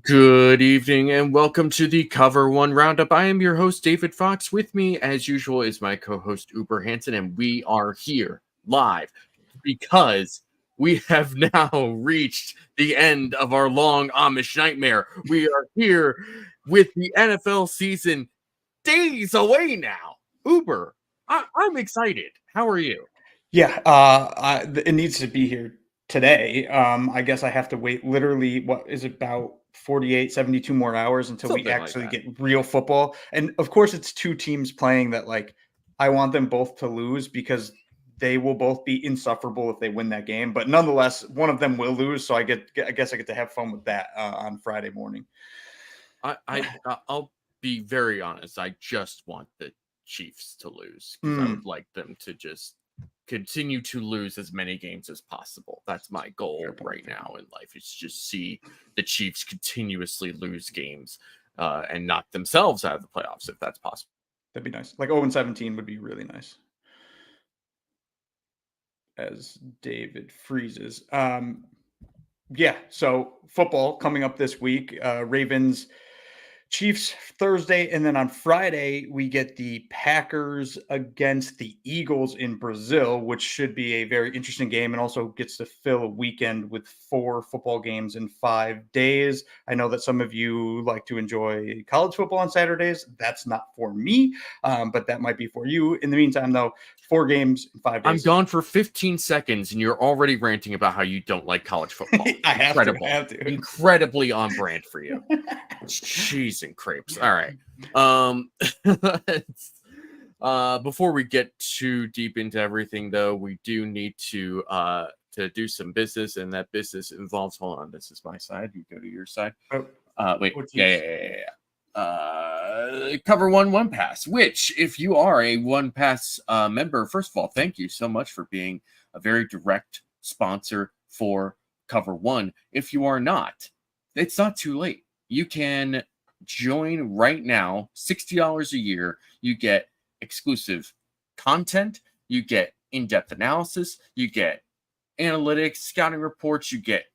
Good evening and welcome to the Cover One Roundup. I am your host, David Fox. With me, as usual, is my co-host, UberHansen, and we are here live because we have now reached the end of our long Amish nightmare. We are here with the NFL season days away now. Uber, I'm excited. How are you? Yeah, it needs to be here today. I guess I have to wait literally, what is it, about 48, 72 more hours until we Something like actually that. get real football. And of course, it's two teams playing that, like, I want them both to lose because they will both be insufferable if they win that game. But nonetheless, one of them will lose. So I guess I get to have fun with that on Friday morning. I'll be very honest. I just want the Chiefs to lose because I would like them to just continue to lose as many games as possible. That's my goal right now in life. Is just see the Chiefs continuously lose games and knock themselves out of the playoffs if that's possible. That'd be nice. Like 0-17 would be really nice. As David freezes. Yeah, so football coming up this week. Ravens, Chiefs Thursday, and then on Friday we get the Packers against the Eagles in Brazil, which should be a very interesting game and also gets to fill a weekend with 4 football games in 5 days. I know that some of you like to enjoy college football on Saturdays. That's not for me, but that might be for you. In the meantime, though, 4 games in 5 days. I'm gone for 15 seconds and you're already ranting about how you don't like college football. I have to. Incredibly on brand for you. Cheese and crepes. All right. Before we get too deep into everything, though, we do need to do some business, and that business involves. Hold on, this is my side. You go to your side. Wait. Yeah. Cover One Pass, which, if you are a One Pass member, first of all, thank you so much for being a very direct sponsor for Cover One. If you are not, it's not too late. You can join right now, $60 a year. You get exclusive content, you get in-depth analysis, you get analytics, scouting reports, you get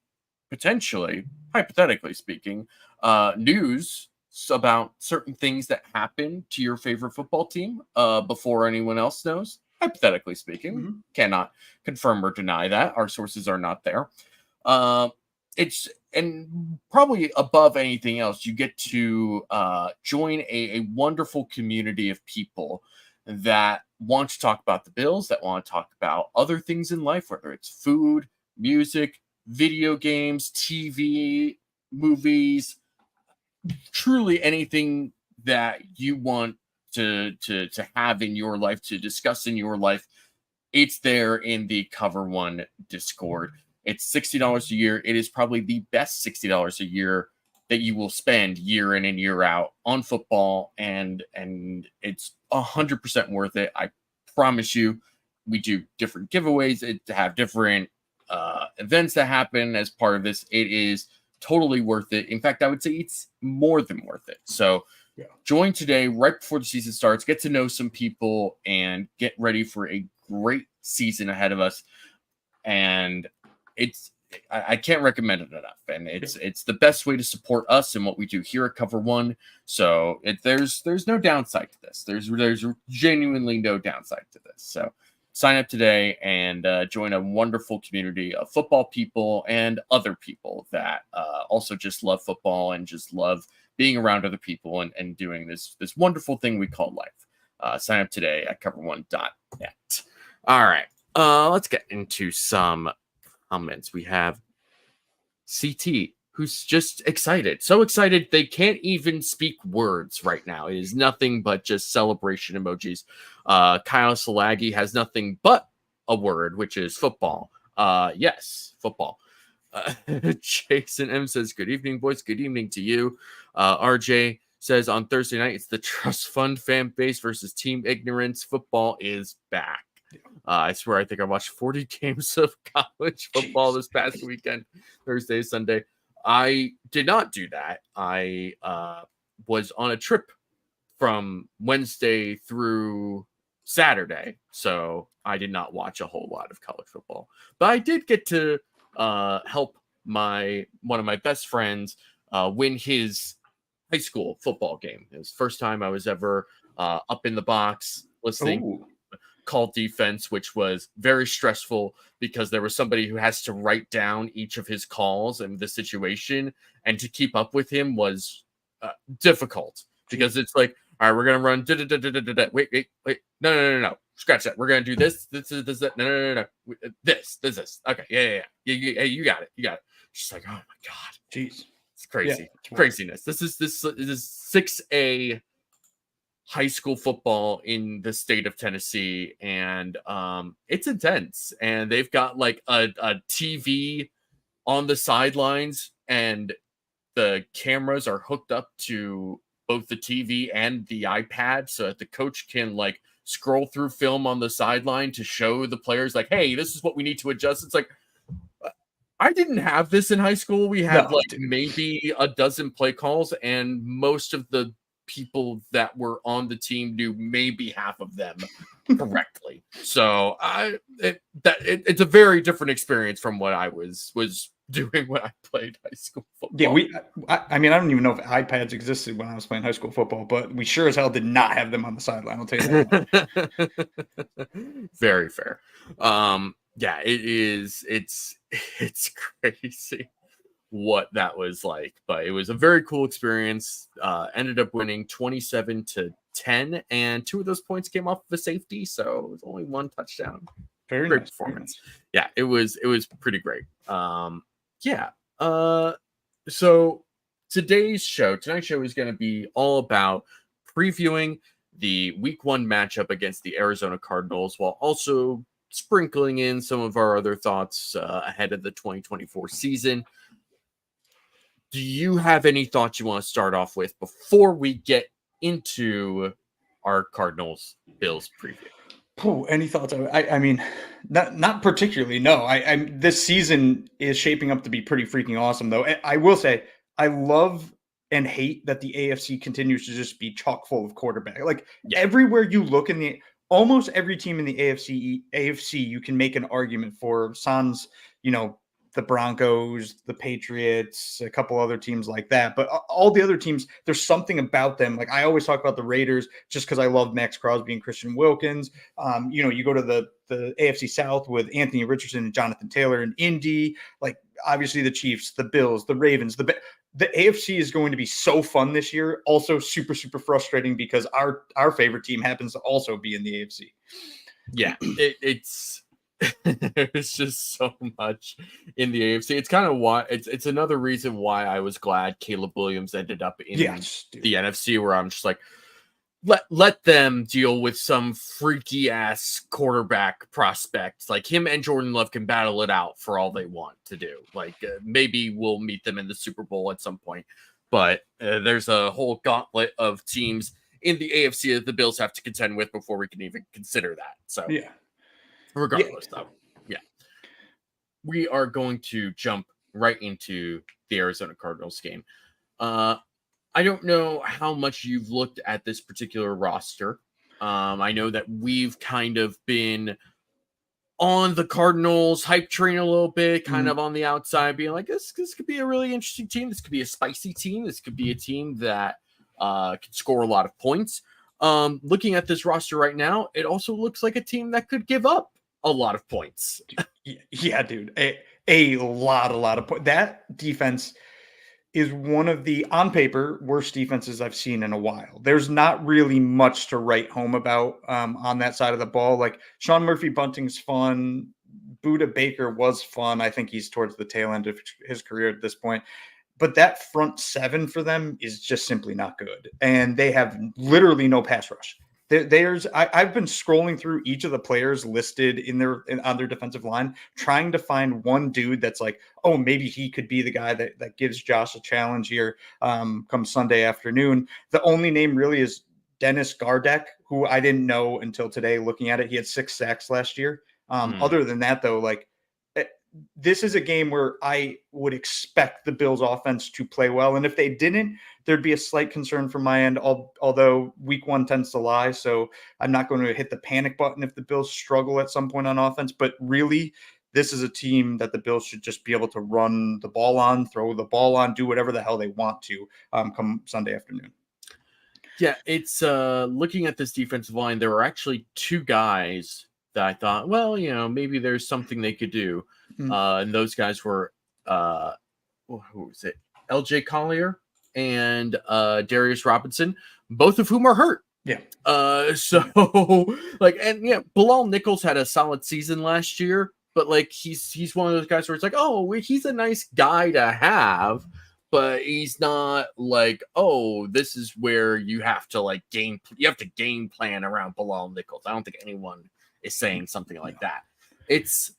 potentially, hypothetically speaking, news about certain things that happen to your favorite football team before anyone else knows. Hypothetically speaking, cannot confirm or deny that. Our sources are not there. It's and probably above anything else, you get to join a wonderful community of people that want to talk about the Bills, that want to talk about other things in life, whether it's food, music, video games, TV, movies, truly anything that you want to have in your life, to discuss in your life. It's there in the Cover One Discord. It's $60 a year. It is probably the best $60 a year that you will spend year in and year out on football, and it's 100% worth it. I promise you. We do different giveaways to have different events that happen as part of this. It is totally worth it. In fact, I would say it's more than worth it. So join today, right before the season starts. Get to know some people and get ready for a great season ahead of us. And I can't recommend it enough, and it's the best way to support us and what we do here at Cover One. So there's no downside to this. There's genuinely no downside to this. So sign up today and join a wonderful community of football people and other people that also just love football and just love being around other people and doing this wonderful thing we call life. Sign up today at cover1.net. All right, let's get into some comments. We have CT, who's just excited. So excited they can't even speak words right now. It is nothing but just celebration emojis. Kyle Salagi has nothing but a word, which is football. Yes, football. Jason M says, good evening, boys. Good evening to you. RJ says, on Thursday night, it's the Trust Fund fan base versus Team Ignorance. Football is back. I swear, I think I watched 40 games of college football this past weekend, Thursday, Sunday. I did not do that. I was on a trip from Wednesday through Saturday, so I did not watch a whole lot of college football. But I did get to help one of my best friends win his high school football game. It was the first time I was ever up in the box listening. Ooh. Call defense, which was very stressful because there was somebody who has to write down each of his calls and the situation, and to keep up with him was difficult because it's like, all right, we're gonna run. Wait, no. Scratch that. We're gonna do this. That. No. This. Okay, yeah. You got it. She's like, oh my god, Jeez, it's crazy, yeah, craziness. This is 6A high school football in the state of Tennessee, and it's intense. And they've got like a TV on the sidelines, and the cameras are hooked up to both the TV and the iPad so that the coach can like scroll through film on the sideline to show the players like, hey, this is what we need to adjust. It's like, I didn't have this in high school. We had maybe a dozen play calls, and most of the people that were on the team knew maybe half of them correctly. So it's a very different experience from what I was doing when I played high school football. Yeah, I mean, I don't even know if iPads existed when I was playing high school football, but we sure as hell did not have them on the sideline. I'll tell you that. Very fair. Yeah, it is. It's crazy what that was like, but it was a very cool experience. Ended up winning 27-10, and 2 of those points came off of a safety, so it was only 1 touchdown. Very great nice performance. Yeah, it was pretty great. So tonight's show is going to be all about previewing the week 1 matchup against the Arizona Cardinals, while also sprinkling in some of our other thoughts ahead of the 2024 season. Do you have any thoughts you want to start off with before we get into our Cardinals Bills preview? Any thoughts? I mean, not particularly. No, this season is shaping up to be pretty freaking awesome, though. I will say, I love and hate that the AFC continues to just be chock full of quarterback. Like everywhere you look almost every team in the AFC, you can make an argument for. Sans, the Broncos, the Patriots, a couple other teams like that. But all the other teams, there's something about them. Like I always talk about the Raiders just because I love Max Crosby and Christian Wilkins. You go to the AFC South with Anthony Richardson and Jonathan Taylor and Indy. Like obviously the Chiefs, the Bills, the Ravens, the AFC is going to be so fun this year. Also super, super frustrating because our favorite team happens to also be in the AFC. Yeah, it's there's just so much in the AFC. It's kind of why it's another reason why I was glad Caleb Williams ended up in the NFC, where I'm just like, let them deal with some freaky ass quarterback prospects. Like him and Jordan Love can battle it out for all they want to do. Like maybe we'll meet them in the Super Bowl at some point, but there's a whole gauntlet of teams in the AFC that the Bills have to contend with before we can even consider that. So yeah. Regardless, though, we are going to jump right into the Arizona Cardinals game. I don't know how much you've looked at this particular roster. I know that we've kind of been on the Cardinals hype train a little bit, kind of on the outside, being like, this could be a really interesting team. This could be a spicy team. This could be a team that can score a lot of points. Looking at this roster right now, it also looks like a team that could give up a lot of points. Yeah, dude. A lot of points. That defense is one of the, on paper, worst defenses I've seen in a while. There's not really much to write home about on that side of the ball. Like Sean Murphy-Bunting's fun. Budda Baker was fun. I think he's towards the tail end of his career at this point. But that front 7 for them is just simply not good. And they have literally no pass rush. I've been scrolling through each of the players listed on their defensive line, trying to find one dude that's like, oh, maybe he could be the guy that gives Josh a challenge here come Sunday afternoon. The only name really is Dennis Gardeck, who I didn't know until today looking at it. He had 6 sacks last year. Other than that, though, like this is a game where I would expect the Bills offense to play well. And if they didn't, there'd be a slight concern from my end, although week 1 tends to lie. So I'm not going to hit the panic button if the Bills struggle at some point on offense. But really, this is a team that the Bills should just be able to run the ball on, throw the ball on, do whatever the hell they want to come Sunday afternoon. Yeah, it's looking at this defensive line, there were actually two guys that I thought, well, maybe there's something they could do. And those guys were who was it? LJ Collier and Darius Robinson, both of whom are hurt. Yeah. Bilal Nichols had a solid season last year, but he's one of those guys where it's like, oh, he's a nice guy to have, but he's not this is where you have to game plan around Bilal Nichols. I don't think anyone is saying something like that. It's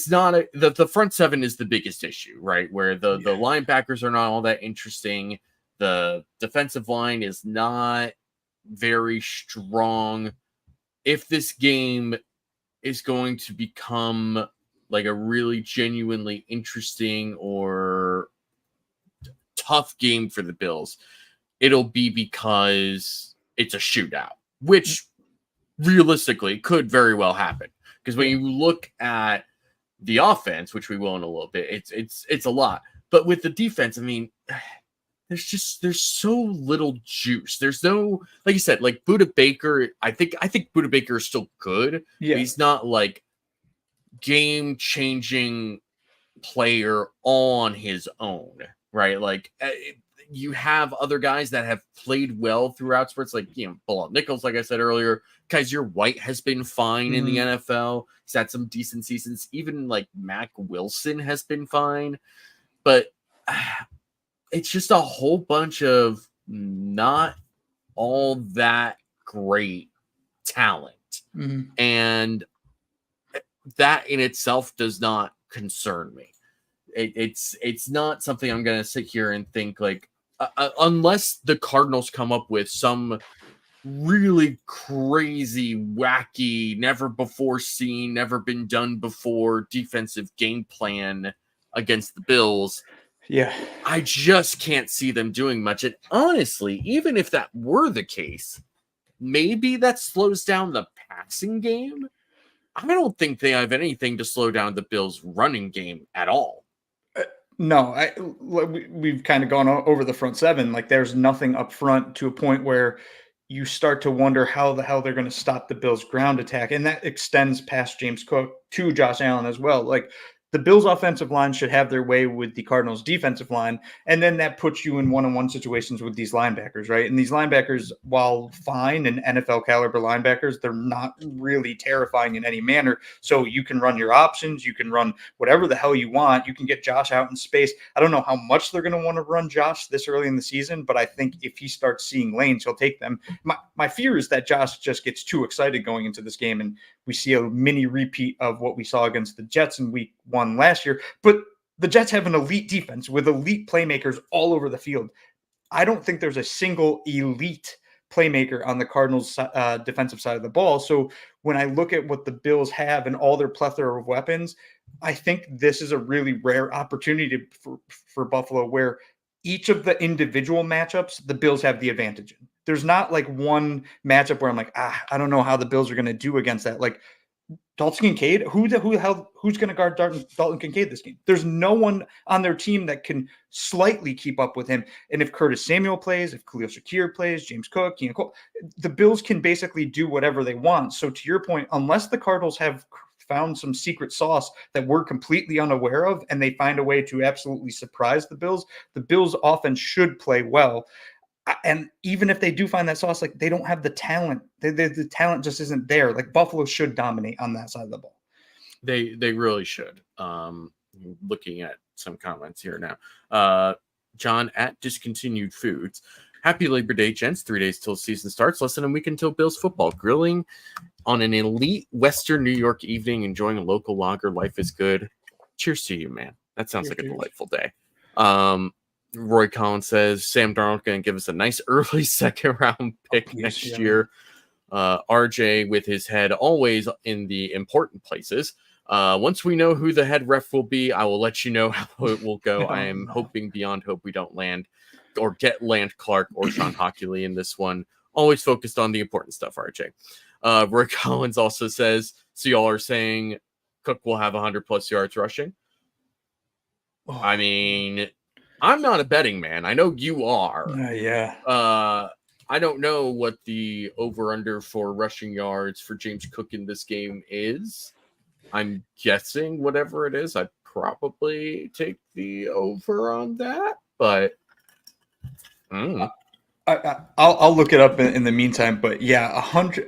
not the front seven is the biggest issue, right? Where the linebackers are not all that interesting. The defensive line is not very strong. If this game is going to become a really genuinely interesting or tough game for the Bills, it'll be because it's a shootout, which realistically could very well happen. Because when you look at the offense, which we will in a little bit, it's a lot. But with the defense, I mean, there's so little juice. There's no, like you said, Budda Baker. I think Budda Baker is still good. Yeah. But he's not game-changing player on his own, right? You have other guys that have played well throughout sports, Bilal Nichols, like I said earlier. Kaiser White has been fine in the NFL. He's had some decent seasons. Even Mac Wilson has been fine. But it's just a whole bunch of not all that great talent. And that in itself does not concern me. It's not something I'm going to sit here and think unless the Cardinals come up with some really crazy, wacky, never before seen, never been done before defensive game plan against the Bills. Yeah. I just can't see them doing much. And honestly, even if that were the case, maybe that slows down the passing game. I don't think they have anything to slow down the Bills' running game at all. No, we've kind of gone over the front seven. There's nothing up front to a point where you start to wonder how the hell they're going to stop the Bills' ground attack. And that extends past James Cook to Josh Allen as well. The Bills' offensive line should have their way with the Cardinals' defensive line, and then that puts you in one-on-one situations with these linebackers, right? And these linebackers, while fine and NFL caliber linebackers, they're not really terrifying in any manner. So you can run your options, you can run whatever the hell you want. You can get Josh out in space. I don't know how much they're going to want to run Josh this early in the season, but I think if he starts seeing lanes, he'll take them. My fear is that Josh just gets too excited going into this game, and we see a mini repeat of what we saw against the Jets in week 1 last year. But the Jets have an elite defense with elite playmakers all over the field. I don't think there's a single elite playmaker on the Cardinals defensive side of the ball. So when I look at what the Bills have and all their plethora of weapons, I think this is a really rare opportunity for Buffalo where each of the individual matchups, the Bills have the advantage in. There's not one matchup where I'm I don't know how the Bills are going to do against that. Dalton Kincaid, who's going to guard Dalton Kincaid this game? There's no one on their team that can slightly keep up with him. And if Curtis Samuel plays, if Khalil Shakir plays, James Cook, Keenan Cole, the Bills can basically do whatever they want. So to your point, unless the Cardinals have found some secret sauce that we're completely unaware of, and they find a way to absolutely surprise the Bills offense should play well. And even if they do find that sauce, they don't have the talent. The talent just isn't there. Buffalo should dominate on that side of the ball. They really should. Looking at some comments here now. John at Discontinued Foods. Happy Labor Day, gents. 3 days till season starts. Less than a week until Bills football. Grilling on an elite Western New York evening, enjoying a local lager. Life is good. Cheers to you, man. That sounds like a delightful day. Roy Collins says Sam Darnold going to give us a nice early second round pick next year. RJ with his head always in the important places. Once we know who the head ref will be, I will let you know how it will go. I am hoping beyond hope we don't land or get Land Clark or Sean Hockley in this one. Always focused on the important stuff, RJ. Roy Collins also says, so y'all are saying Cook will have 100+ yards rushing. Oh. I mean, I'm not a betting man. I know you are. Yeah. I don't know what the over-under for rushing yards for James Cook in this game is. I'm guessing whatever it is, I'd probably take the over on that, but I'll look it up in the meantime. But yeah, 100.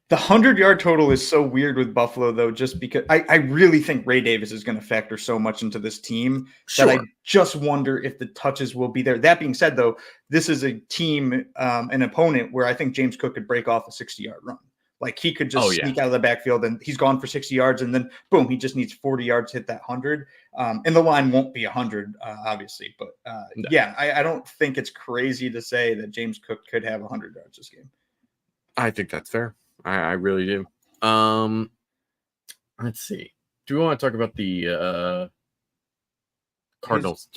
The 100-yard total is so weird with Buffalo, though, just because I really think Ray Davis is going to factor so much into this team that I just wonder if the touches will be there. That being said, though, this is a team, an opponent where I think James Cook could break off a 60-yard run. Like he could just sneak out of the backfield and he's gone for 60 yards and then boom, he just needs 40 yards to hit that 100. And the line won't be 100, obviously. But No. yeah, I don't think it's crazy to say that James Cook could have 100 yards this game. I think that's fair. I really do. Let's see. Do we want to talk about the Cardinals?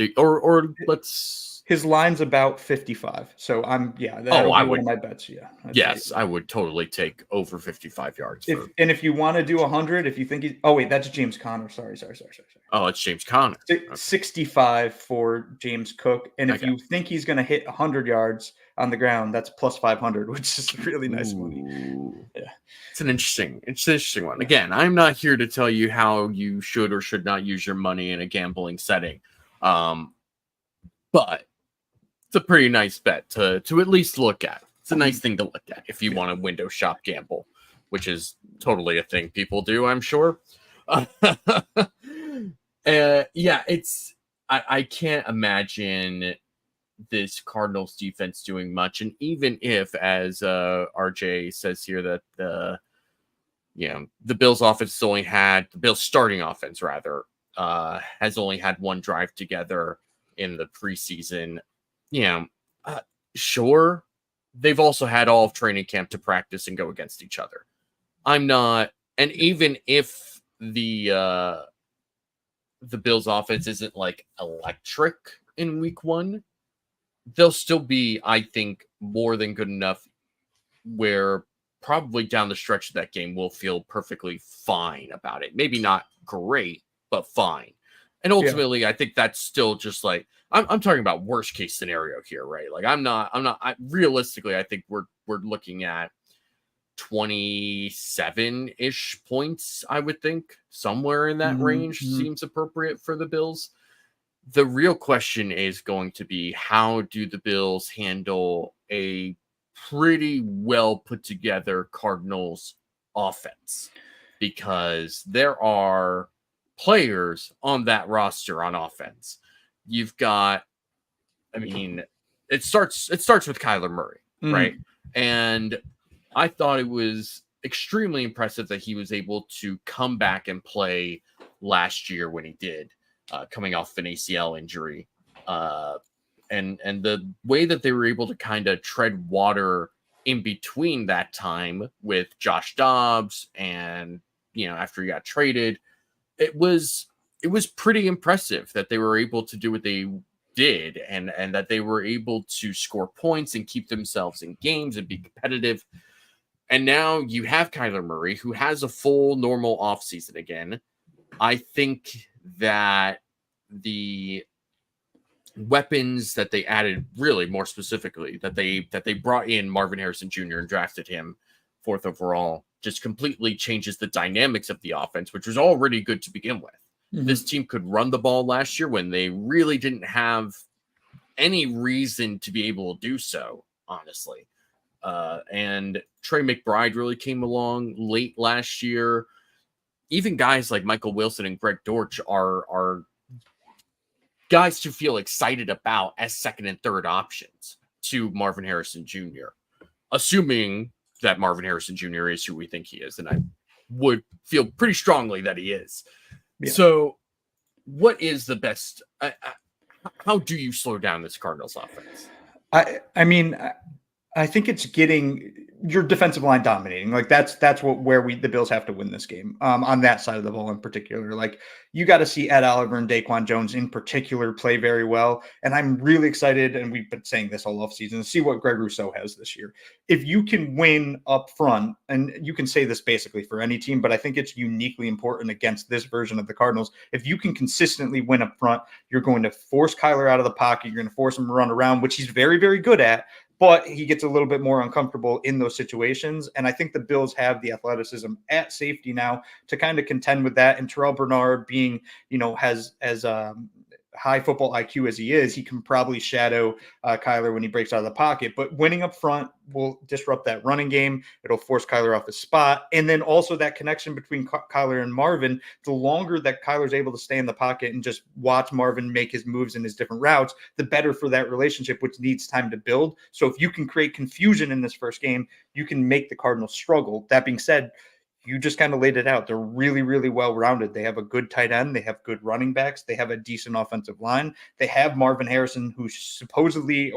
His line's about 55. So that'll be one of my bets. Yeah. Yes, I would totally take over 55 yards. If you want to do 100, if you think that's James Conner. Sorry. Oh, it's James Conner. 65 for James Cook. And if you think he's going to hit 100 yards on the ground, that's plus 500, which is really nice money. Yeah. It's an interesting one. Again, I'm not here to tell you how you should or should not use your money in a gambling setting. But it's a pretty nice bet to at least look at. It's a nice thing to look at if you want to window shop gamble, which is totally a thing people do, I'm sure. I can't imagine this Cardinals defense doing much. And even if, as RJ says here, that the Bills offense the Bills starting offense rather, has only had one drive together in the preseason. Sure, they've also had all of training camp to practice and go against each other. And even if the Bills offense isn't like electric in week one, they'll still be, I think, more than good enough where probably down the stretch of that game we'll feel perfectly fine about it. Maybe not great, but fine. And ultimately, I think that's still just like, I'm talking about worst case scenario here, right? Like realistically, I think we're looking at 27-ish points, I would think. Somewhere in that range seems appropriate for the Bills. The real question is going to be, how do the Bills handle a pretty well put together Cardinals offense? Because there are players on that roster on offense. You've got, it starts with Kyler Murray, right? And I thought it was extremely impressive that he was able to come back and play last year when he did, coming off an ACL injury. And the way that they were able to kind of tread water in between that time with Josh Dobbs and, after he got traded, it was pretty impressive that they were able to do what they did and that they were able to score points and keep themselves in games and be competitive. And now you have Kyler Murray, who has a full normal offseason again. I think that the weapons that they added, really more specifically, that they brought in Marvin Harrison Jr. and drafted him 4th overall, just completely changes the dynamics of the offense, which was already good to begin with. This team could run the ball last year when they really didn't have any reason to be able to do so, honestly. And Trey McBride really came along late last year. Even guys like Michael Wilson and Greg Dortch are guys to feel excited about as second and third options to Marvin Harrison Jr., assuming that Marvin Harrison Jr. is who we think he is. And I would feel pretty strongly that he is. Yeah. So what is the best? How do you slow down this Cardinals offense? I mean, I think it's getting your defensive line dominating. Like that's where the Bills have to win this game. On that side of the ball in particular, like you got to see Ed Oliver and Daquan Jones in particular play very well. And I'm really excited, and we've been saying this all offseason, to see what Greg Rousseau has this year. If you can win up front, and you can say this basically for any team, but I think it's uniquely important against this version of the Cardinals. If you can consistently win up front, you're going to force Kyler out of the pocket. You're going to force him to run around, which he's very, very good at. But he gets a little bit more uncomfortable in those situations. And I think the Bills have the athleticism at safety now to kind of contend with that. And Terrell Bernard being, has as high football IQ as he is, he can probably shadow Kyler when he breaks out of the pocket. But winning up front will disrupt that running game. It'll force Kyler off his spot. And then also that connection between Kyler and Marvin, the longer that Kyler's able to stay in the pocket and just watch Marvin make his moves in his different routes, the better for that relationship, which needs time to build. So if you can create confusion in this first game, you can make the Cardinals struggle. That being said, you just kind of laid it out. They're really, really well-rounded. They have a good tight end. They have good running backs. They have a decent offensive line. They have Marvin Harrison, who supposedly,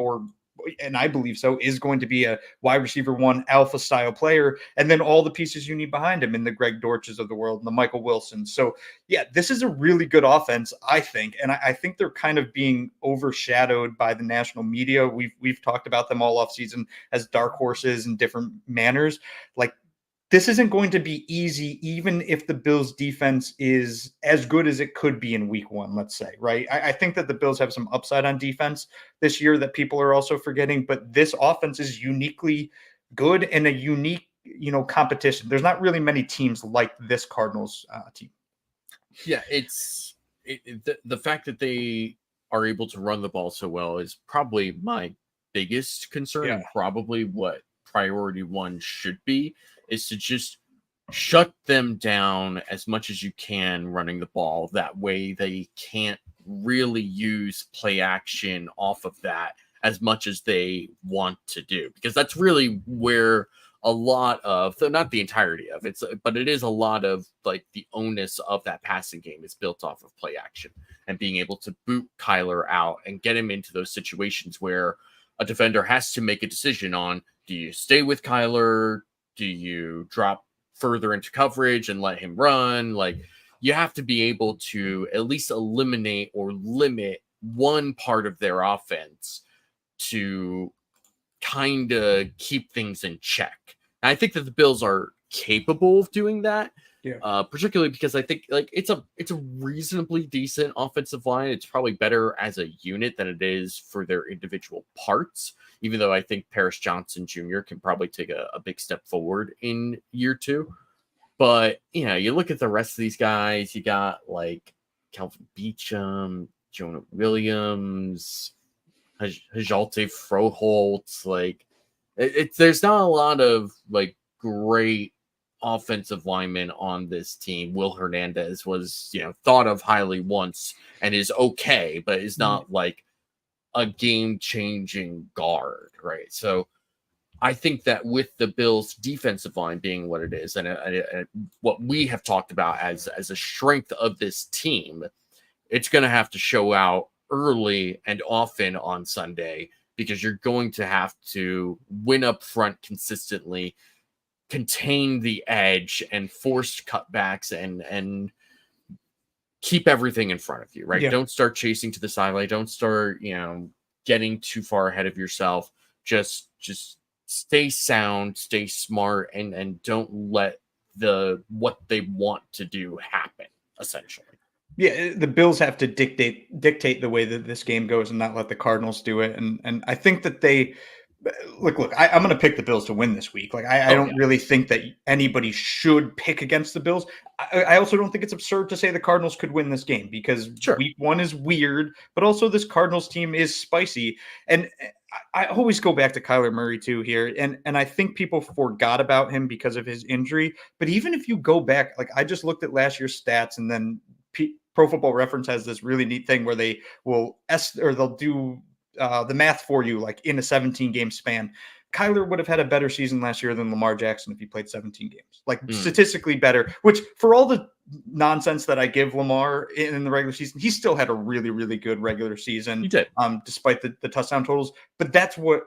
and I believe so, is going to be a wide receiver one alpha style player. And then all the pieces you need behind him in the Greg Dortches of the world and the Michael Wilson. So yeah, this is a really good offense, I think. And I think they're kind of being overshadowed by the national media. We've talked about them all offseason as dark horses in different manners. Like, this isn't going to be easy, even if the Bills defense is as good as it could be in week one, let's say, right? I think that the Bills have some upside on defense this year that people are also forgetting, but this offense is uniquely good and a unique, competition. There's not really many teams like this Cardinals team. Yeah, the fact that they are able to run the ball so well is probably my biggest concern, and probably what priority one should be, is to just shut them down as much as you can running the ball. That way they can't really use play action off of that as much as they want to do, because that's really where a lot of, not the entirety of it, but it is a lot of like the onus of that passing game is built off of play action and being able to boot Kyler out and get him into those situations where a defender has to make a decision on, do you stay with Kyler? Do you drop further into coverage and let him run? Like, you have to be able to at least eliminate or limit one part of their offense to kind of keep things in check. And I think that the Bills are capable of doing that. Yeah. Particularly because I think like it's a reasonably decent offensive line. It's probably better as a unit than it is for their individual parts, even though I think Paris Johnson Jr. can probably take a big step forward in year two. But, you look at the rest of these guys, you got like Calvin Beachum, Jonah Williams, Hajalte Froholt. Like, there's not a lot of like great offensive linemen on this team. Will Hernandez was, thought of highly once and is okay, but is not like a game-changing guard, right? So I think that with the Bills' defensive line being what it is, and what we have talked about as a strength of this team, it's going to have to show out early and often on Sunday, because you're going to have to win up front consistently, contain the edge and forced cutbacks and keep everything in front of you, right? Yeah. Don't start chasing to the sideline. Don't start, getting too far ahead of yourself. Just stay sound, stay smart, and don't let what they want to do happen, essentially. Yeah, the Bills have to dictate the way that this game goes and not let the Cardinals do it. And I think that they look, I'm going to pick the Bills to win this week. Like, I don't really think that anybody should pick against the Bills. I also don't think it's absurd to say the Cardinals could win this game, because week one is weird, but also this Cardinals team is spicy. And I always go back to Kyler Murray too here. And I think people forgot about him because of his injury. But even if you go back, like, I just looked at last year's stats, and then Pro Football Reference has this really neat thing where they'll do the math for you, like in a 17-game span. Kyler would have had a better season last year than Lamar Jackson if he played 17 games, like statistically better, which for all the nonsense that I give Lamar in the regular season, he still had a really, really good regular season. He did. Despite the touchdown totals. But that's what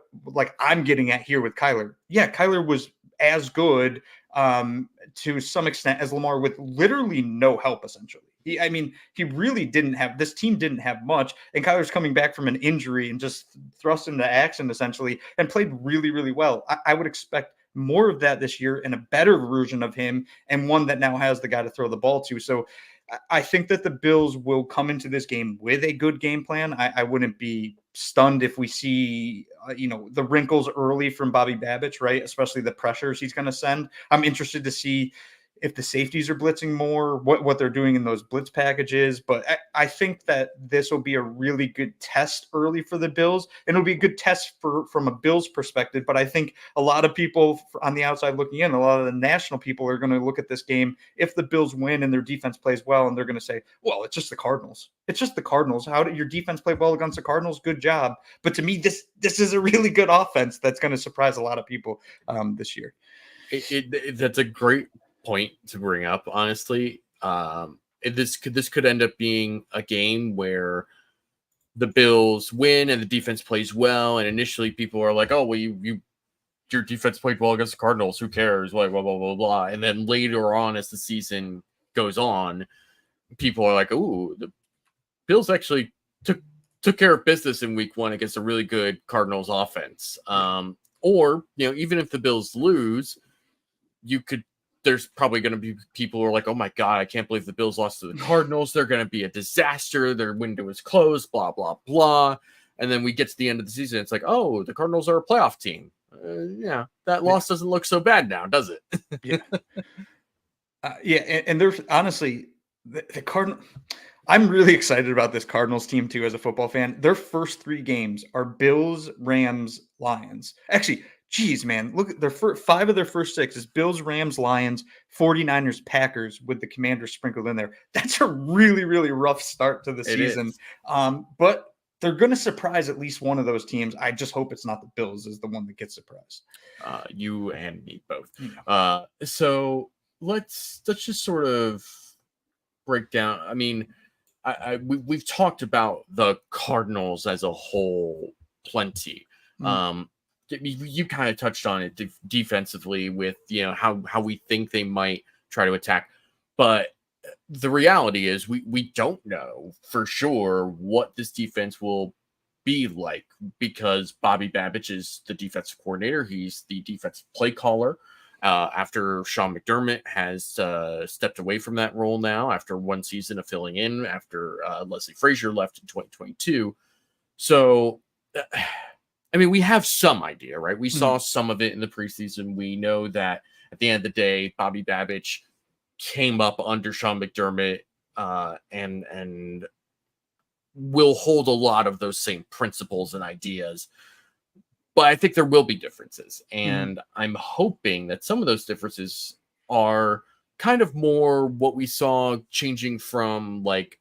I'm getting at here with Kyler. Yeah, Kyler was as good to some extent as Lamar with literally no help, essentially. He really didn't have, this team didn't have much, and Kyler's coming back from an injury and just thrust into action essentially and played really, really well. I would expect more of that this year and a better version of him, and one that now has the guy to throw the ball to. So I think that the Bills will come into this game with a good game plan. I wouldn't be stunned if we see, the wrinkles early from Bobby Babich, right? Especially the pressures he's going to send. I'm interested to see if the safeties are blitzing more, what they're doing in those blitz packages. But I think that this will be a really good test early for the Bills, and it'll be a good test from a Bills perspective. But I think a lot of people on the outside looking in, a lot of the national people are going to look at this game, if the Bills win and their defense plays well, and they're going to say, well, it's just the Cardinals. It's just the Cardinals. How did your defense play well against the Cardinals? Good job. But to me, this is a really good offense that's going to surprise a lot of people this year. That's a great point to bring up, honestly. This could end up being a game where the Bills win and the defense plays well, and initially people are like, oh, well, your defense played well against the Cardinals, who cares, like blah blah blah blah. And then later on, as the season goes on, people are like, ooh, the Bills actually took care of business in week 1 against a really good Cardinals offense. Or even if the Bills lose, there's probably going to be people who are like, oh my God, I can't believe the Bills lost to the Cardinals. They're going to be a disaster. Their window is closed, blah, blah, blah. And then we get to the end of the season. It's like, oh, the Cardinals are a playoff team. That loss doesn't look so bad now, does it? Yeah. And there's honestly, the Cardinals, I'm really excited about this Cardinals team too, as a football fan. Their first 3 games are Bills, Rams, Lions. Actually, geez, man, look at their 5 of their first 6 is Bills, Rams, Lions, 49ers, Packers, with the Commanders sprinkled in there. That's a really, really rough start to the season. But they're going to surprise at least one of those teams. I just hope it's not the Bills is the one that gets surprised. You and me both. So let's just sort of break down. I mean, we've talked about the Cardinals as a whole plenty. You kind of touched on it defensively with how we think they might try to attack, but the reality is we don't know for sure what this defense will be like, because Bobby Babich is the defensive coordinator. He's the defensive play caller after Sean McDermott has stepped away from that role now after 1 season of filling in after Leslie Frazier left in 2022. So I mean, we have some idea, right? We saw some of it in the preseason. We know that at the end of the day, Bobby Babich came up under Sean McDermott and will hold a lot of those same principles and ideas. But I think there will be differences. And I'm hoping that some of those differences are kind of more what we saw changing from like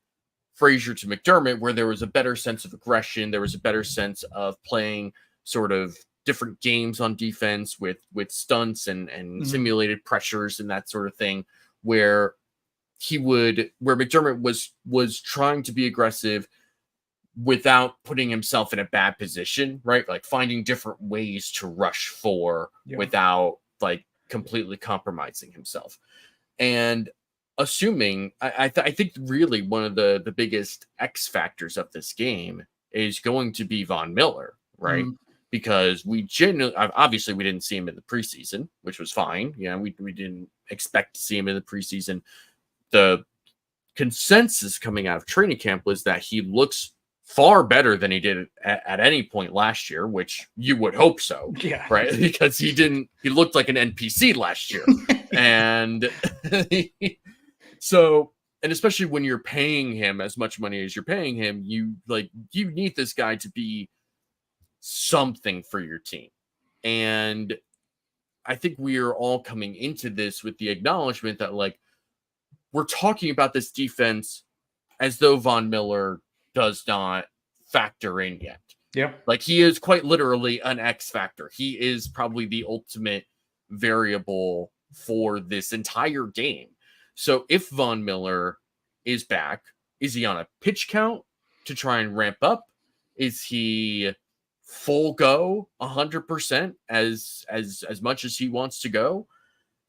Frazier to McDermott, where there was a better sense of aggression. There was a better sense of playing sort of different games on defense with stunts and simulated pressures and that sort of thing, where McDermott was trying to be aggressive without putting himself in a bad position, right? Like finding different ways to rush for without like completely compromising himself. And assuming, I think really one of the biggest X factors of this game is going to be Von Miller, right? Because we obviously we didn't see him in the preseason, which was fine. We didn't expect to see him in the preseason. The consensus coming out of training camp was that he looks far better than he did at any point last year, which you would hope so, right? Because he looked like an NPC last year. And so, and especially when you're paying him as much money as you're paying him, you need this guy to be something for your team. And I think we are all coming into this with the acknowledgement that like, we're talking about this defense as though Von Miller does not factor in yet. Yeah. Like he is quite literally an X factor. He is probably the ultimate variable for this entire game. So if Von Miller is back, is he on a pitch count to try and ramp up? Is he full go 100% as much as he wants to go?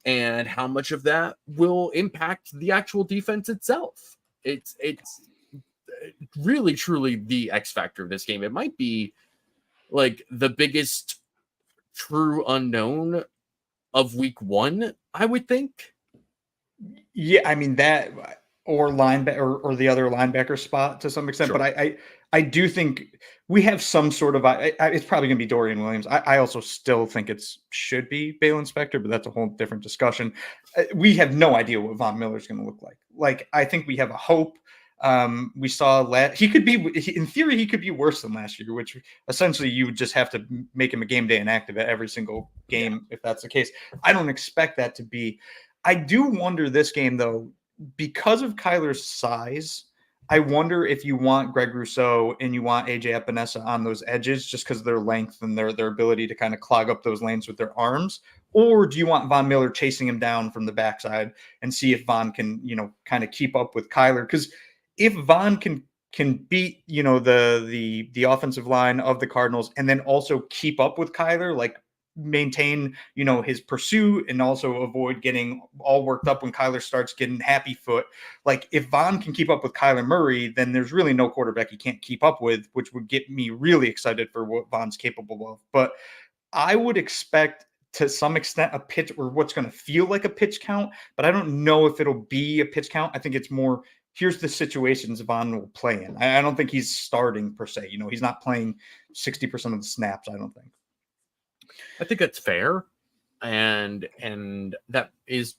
And how much of that will impact the actual defense itself? It's really truly the X factor of this game. It might be like the biggest true unknown of week 1, I would think. Yeah, I mean that or linebacker or the other linebacker spot to some extent, Sure. but I do think we have some sort of it's probably going to be Dorian Williams. I also still think should be Balen Spector, but that's a whole different discussion. We have no idea what Von Miller is going to look like. Like I think we have a hope. We saw he could be in theory he could be worse than last year, which essentially you would just have to make him a game day inactive at every single game if that's the case. I don't expect that to be. I do wonder this game though, because of Kyler's size. I wonder if you want Greg Rousseau and you want AJ Epinesa on those edges just because of their length and their ability to kind of clog up those lanes with their arms, or do you want Von Miller chasing him down from the backside and see if Von can, kind of keep up with Kyler? Because if Von can beat, the offensive line of the Cardinals and then also keep up with Kyler, like maintain, his pursuit and also avoid getting all worked up when Kyler starts getting happy foot. Like if Von can keep up with Kyler Murray, then there's really no quarterback he can't keep up with, which would get me really excited for what Von's capable of. But I would expect to some extent a pitch or what's going to feel like a pitch count, but I don't know if it'll be a pitch count. I think it's more, here's the situations Von will play in. I don't think he's starting per se. He's not playing 60% of the snaps, I don't think. I think that's fair, and that is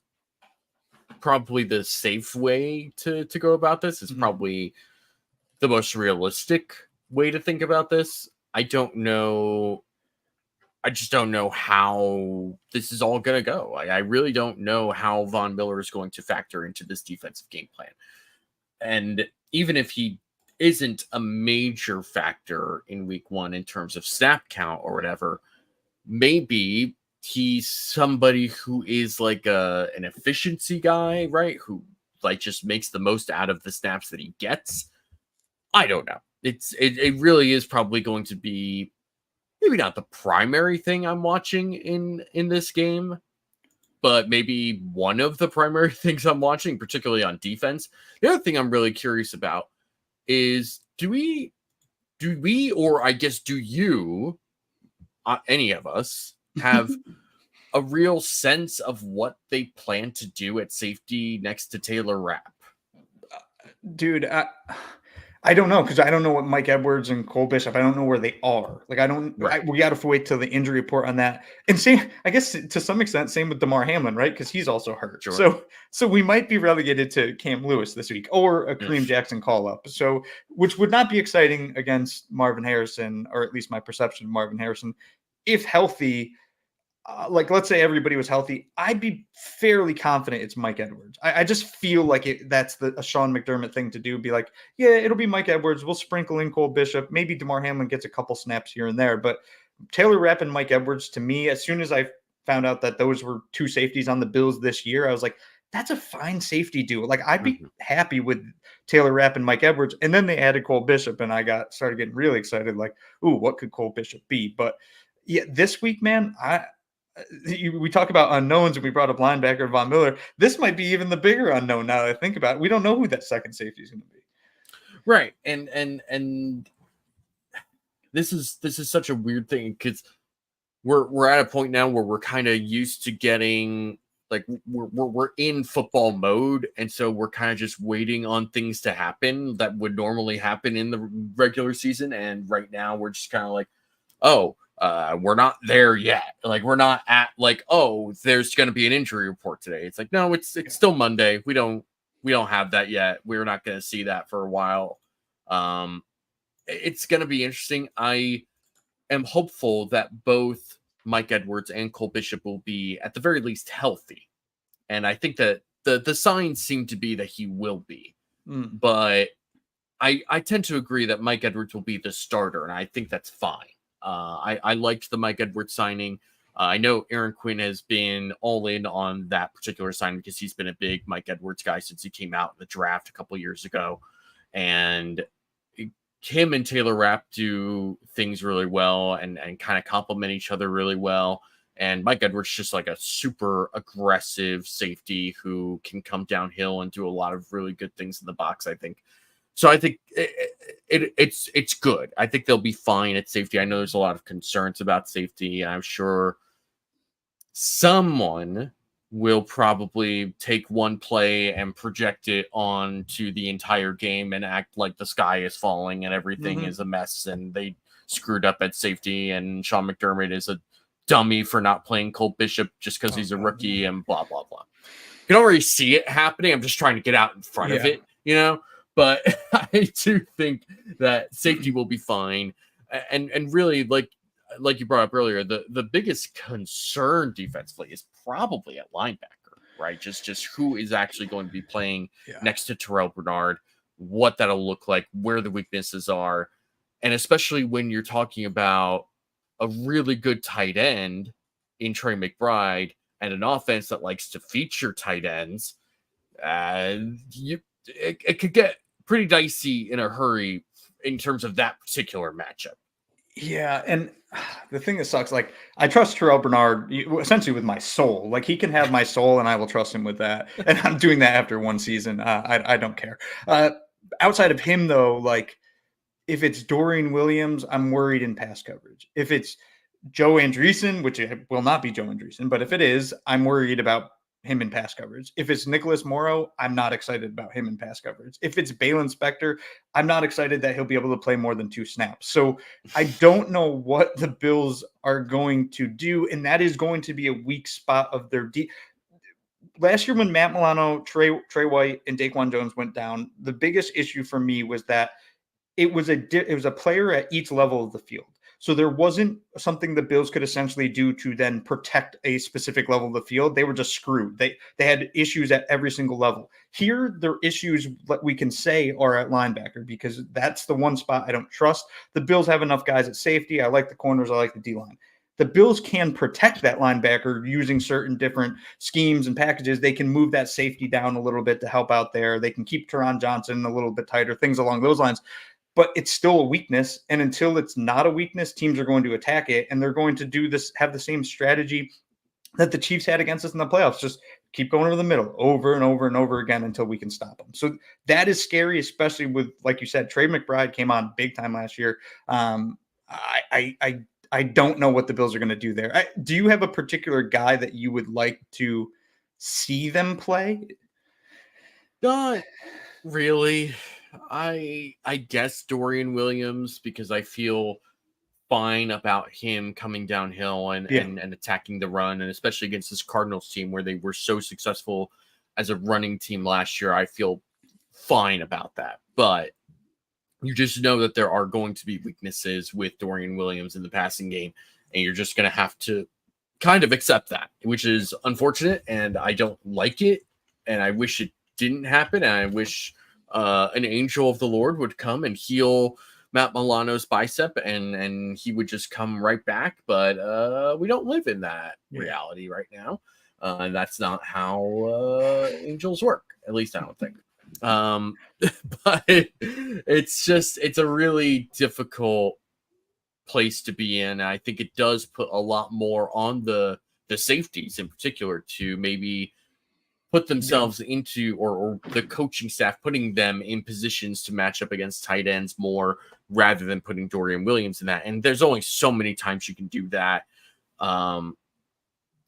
probably the safe way to go about this. It's probably the most realistic way to think about this. I just don't know how this is all going to go. I really don't know how Von Miller is going to factor into this defensive game plan. And even if he isn't a major factor in week 1 in terms of snap count or whatever, maybe he's somebody who is like an efficiency guy, right? Who like just makes the most out of the snaps that he gets. I don't know. It really is probably going to be maybe not the primary thing I'm watching in this game, but maybe one of the primary things I'm watching, particularly on defense. The other thing I'm really curious about is do we, or I guess do you, any of us, have a real sense of what they plan to do at safety next to Taylor Rapp? Dude, I don't know, because I don't know what Mike Edwards and Cole Bishop, I don't know where they are. Like, we got to wait till the injury report on that. And same, I guess to some extent, same with Damar Hamlin, right? Because he's also hurt. Sure. So we might be relegated to Cam Lewis this week or a Kareem Jackson call up. So, which would not be exciting against Marvin Harrison, or at least my perception of Marvin Harrison, if healthy. Like, let's say everybody was healthy, I'd be fairly confident it's Mike Edwards. I just feel like that's a Sean McDermott thing to do. Be like, yeah, it'll be Mike Edwards. We'll sprinkle in Cole Bishop. Maybe Damar Hamlin gets a couple snaps here and there. But Taylor Rapp and Mike Edwards, to me, as soon as I found out that those were two safeties on the Bills this year, I was like, that's a fine safety duo. Like, I'd be happy with Taylor Rapp and Mike Edwards. And then they added Cole Bishop, and I started getting really excited. Like, ooh, what could Cole Bishop be? But yeah, this week, man, we talk about unknowns and we brought up linebacker Von Miller. This might be even the bigger unknown now that I think about it. We don't know who that second safety is going to be. Right. And this is such a weird thing because we're at a point now where we're kind of used to getting like we're in football mode, and so we're kind of just waiting on things to happen that would normally happen in the regular season. And right now we're just kind of like, we're not there yet. Like, we're not at like, there's going to be an injury report today. It's like, no, it's still Monday. We don't have that yet. We're not going to see that for a while. It's going to be interesting. I am hopeful that both Mike Edwards and Cole Bishop will be at the very least healthy. And I think that the signs seem to be that he will be. But I tend to agree that Mike Edwards will be the starter, and I think that's fine. I liked the Mike Edwards signing. I know Aaron Quinn has been all in on that particular sign because he's been a big Mike Edwards guy since he came out in the draft a couple years ago. And him and Taylor Rapp do things really well and kind of complement each other really well. And Mike Edwards just like a super aggressive safety who can come downhill and do a lot of really good things in the box, I think. So I think it's good. I think they'll be fine at safety. I know there's a lot of concerns about safety. I'm sure someone will probably take one play and project it onto the entire game and act like the sky is falling and everything is a mess and they screwed up at safety and Sean McDermott is a dummy for not playing Colt Bishop just because he's a rookie and blah, blah, blah. You can already see it happening. I'm just trying to get out in front of it, But I do think that safety will be fine. And really, like you brought up earlier, the biggest concern defensively is probably at linebacker, right? Just who is actually going to be playing next to Terrell Bernard, what that'll look like, where the weaknesses are. And especially when you're talking about a really good tight end in Trey McBride and an offense that likes to feature tight ends, it could get pretty dicey in a hurry in terms of that particular matchup. Yeah, and the thing that sucks, like, I trust Terrell Bernard essentially with my soul. Like, he can have my soul, and I will trust him with that. And I'm doing that after one season. I don't care. Outside of him, though, like, if it's Dorian Williams, I'm worried in pass coverage. If it's Joe Andreessen, which it will not be Joe Andreessen, but if it is, I'm worried about him in pass coverage. If it's Nicholas Morrow, I'm not excited about him in pass coverage. If it's Balin Spector, I'm not excited that he'll be able to play more than 2 snaps. So I don't know what the Bills are going to do, and that is going to be a weak spot of their Last year when Matt Milano, Trey White, and Daquan Jones went down, the biggest issue for me was that it was a player at each level of the field. So there wasn't something the Bills could essentially do to then protect a specific level of the field. They were just screwed. They had issues at every single level. Here, their issues, what we can say, are at linebacker because that's the one spot I don't trust. The Bills have enough guys at safety. I like the corners. I like the D-line. The Bills can protect that linebacker using certain different schemes and packages. They can move that safety down a little bit to help out there. They can keep Teron Johnson a little bit tighter, things along those lines. But it's still a weakness. And until it's not a weakness, teams are going to attack it. And they're going to do this, have the same strategy that the Chiefs had against us in the playoffs. Just keep going over the middle over and over and over again until we can stop them. So that is scary, especially with, like you said, Trey McBride came on big time last year. I don't know what the Bills are going to do there. Do you have a particular guy that you would like to see them play? Not really. I guess Dorian Williams, because I feel fine about him coming downhill and attacking the run, and especially against this Cardinals team where they were so successful as a running team last year. I feel fine about that. But you just know that there are going to be weaknesses with Dorian Williams in the passing game, and you're just going to have to kind of accept that, which is unfortunate, and I don't like it, and I wish it didn't happen, and I wish an angel of the Lord would come and heal Matt Milano's bicep and he would just come right back. But we don't live in that reality right now. And that's not how angels work. At least I don't think. But it's a really difficult place to be in. I think it does put a lot more on the safeties in particular to maybe put themselves into, or the coaching staff putting them in positions to match up against tight ends more rather than putting Dorian Williams in that. And there's only so many times you can do that.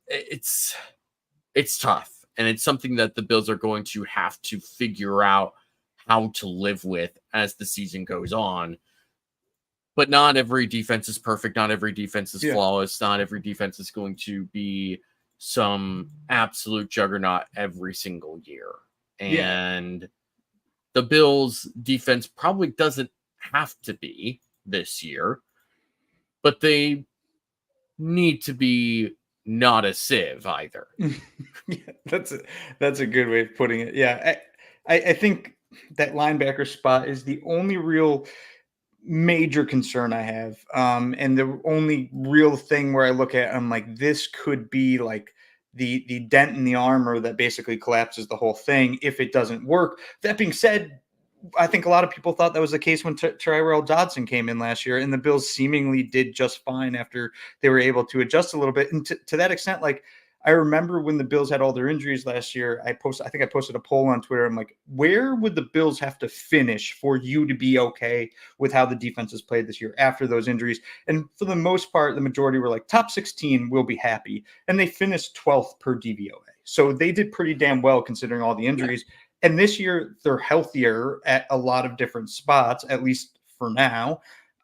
It's tough. And it's something that the Bills are going to have to figure out how to live with as the season goes on. But not every defense is perfect. Not every defense is flawless. Not every defense is going to be some absolute juggernaut every single year. And the Bills defense probably doesn't have to be this year, but they need to be not a sieve either. That's a good way of putting it. Yeah. I think that linebacker spot is the only real major concern I have. And the only real thing where I look at, I'm like, this could be like the dent in the armor that basically collapses the whole thing if it doesn't work. That being said, I think a lot of people thought that was the case when Tyrell Dodson came in last year, and the Bills seemingly did just fine after they were able to adjust a little bit. And to that extent, like, I remember when the Bills had all their injuries last year, I think I posted a poll on Twitter. I'm like, where would the Bills have to finish for you to be okay with how the defense has played this year after those injuries? And for the most part, the majority were like, top 16, we'll be happy. And they finished 12th per DVOA. So they did pretty damn well considering all the injuries. And this year, they're healthier at a lot of different spots, at least for now.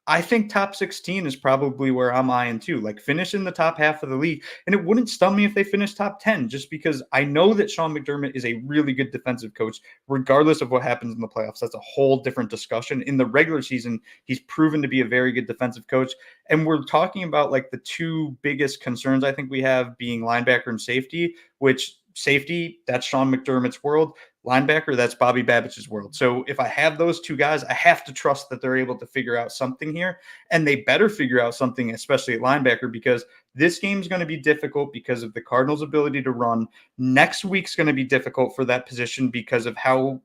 I think top 16 is probably where I'm eyeing too, like finish in the top half of the league. And it wouldn't stun me if they finish top 10, just because I know that Sean McDermott is a really good defensive coach, regardless of what happens in the playoffs. That's a whole different discussion. In the regular season, he's proven to be a very good defensive coach. And we're talking about like the two biggest concerns I think we have being linebacker and safety, which safety, that's Sean McDermott's world. Linebacker, that's Bobby Babbitt's world. So if I have those two guys, I have to trust that they're able to figure out something here. And they better figure out something, especially at linebacker, because this game is going to be difficult because of the Cardinals' ability to run. Next week's going to be difficult for that position because of how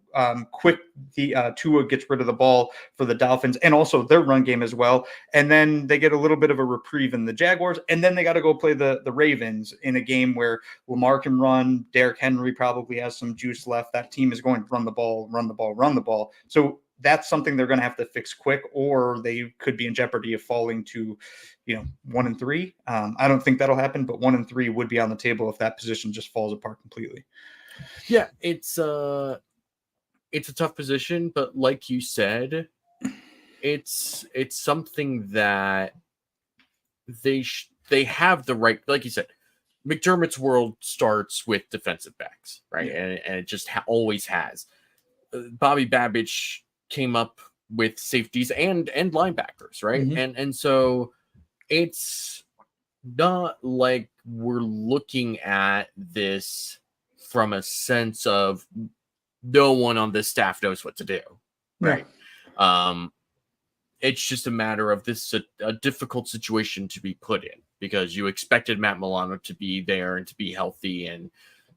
quick the Tua gets rid of the ball for the Dolphins, and also their run game as well. And then they get a little bit of a reprieve in the Jaguars, and then they got to go play the Ravens in a game where Lamar can run. Derrick Henry probably has some juice left. That team is going to run the ball, run the ball, run the ball. So that's something they're going to have to fix quick, or they could be in jeopardy of falling to, 1-3. I don't think that'll happen, but 1-3 would be on the table if that position just falls apart completely. Yeah, it's a tough position, but like you said, it's something that they have the right, like you said, McDermott's world starts with defensive backs, right? Yeah. And it just always has. Bobby Babbage came up with safeties and linebackers, right? Mm-hmm. And so it's not like we're looking at this from a sense of no one on this staff knows what to do, right? Yeah. It's just a matter of this a difficult situation to be put in because you expected Matt Milano to be there and to be healthy and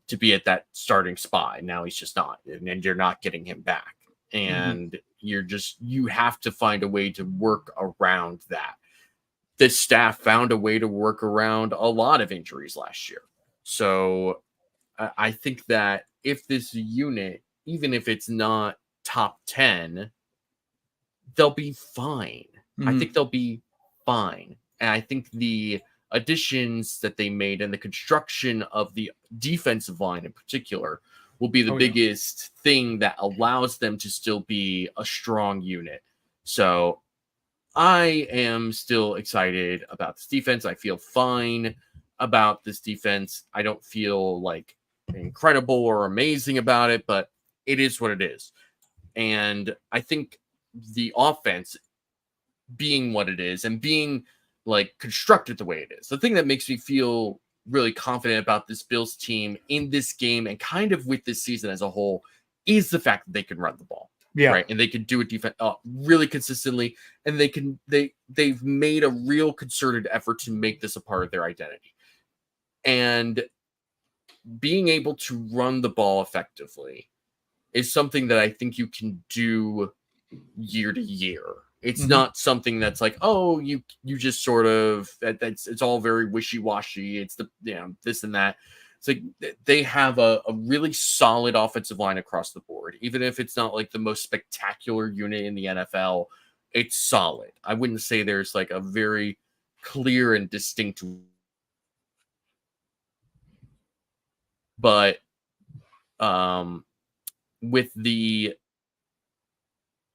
to be at that starting spot. And now he's just not, and you're not getting him back. And you have to find a way to work around that. This staff found a way to work around a lot of injuries last year. So I think that if this unit, even if it's not top 10, they'll be fine. I think they'll be fine. And I think the additions that they made and the construction of the defensive line in particular will be the biggest thing that allows them to still be a strong unit. So I am still excited about this defense. I feel fine about this defense. I don't feel like incredible or amazing about it, but it is what it is. And I think the offense being what it is and being like constructed the way it is, the thing that makes me feel really confident about this Bills team in this game and kind of with this season as a whole is the fact that they can run the ball. Yeah. Right. And they can do it really consistently. And they've made a real concerted effort to make this a part of their identity. And being able to run the ball effectively is something that I think you can do year to year. It's not something that's like, oh, you just sort of it's all very wishy-washy. It's this and that. It's like they have a really solid offensive line across the board. Even if it's not like the most spectacular unit in the NFL, it's solid. I wouldn't say there's like a very clear and distinct, but with the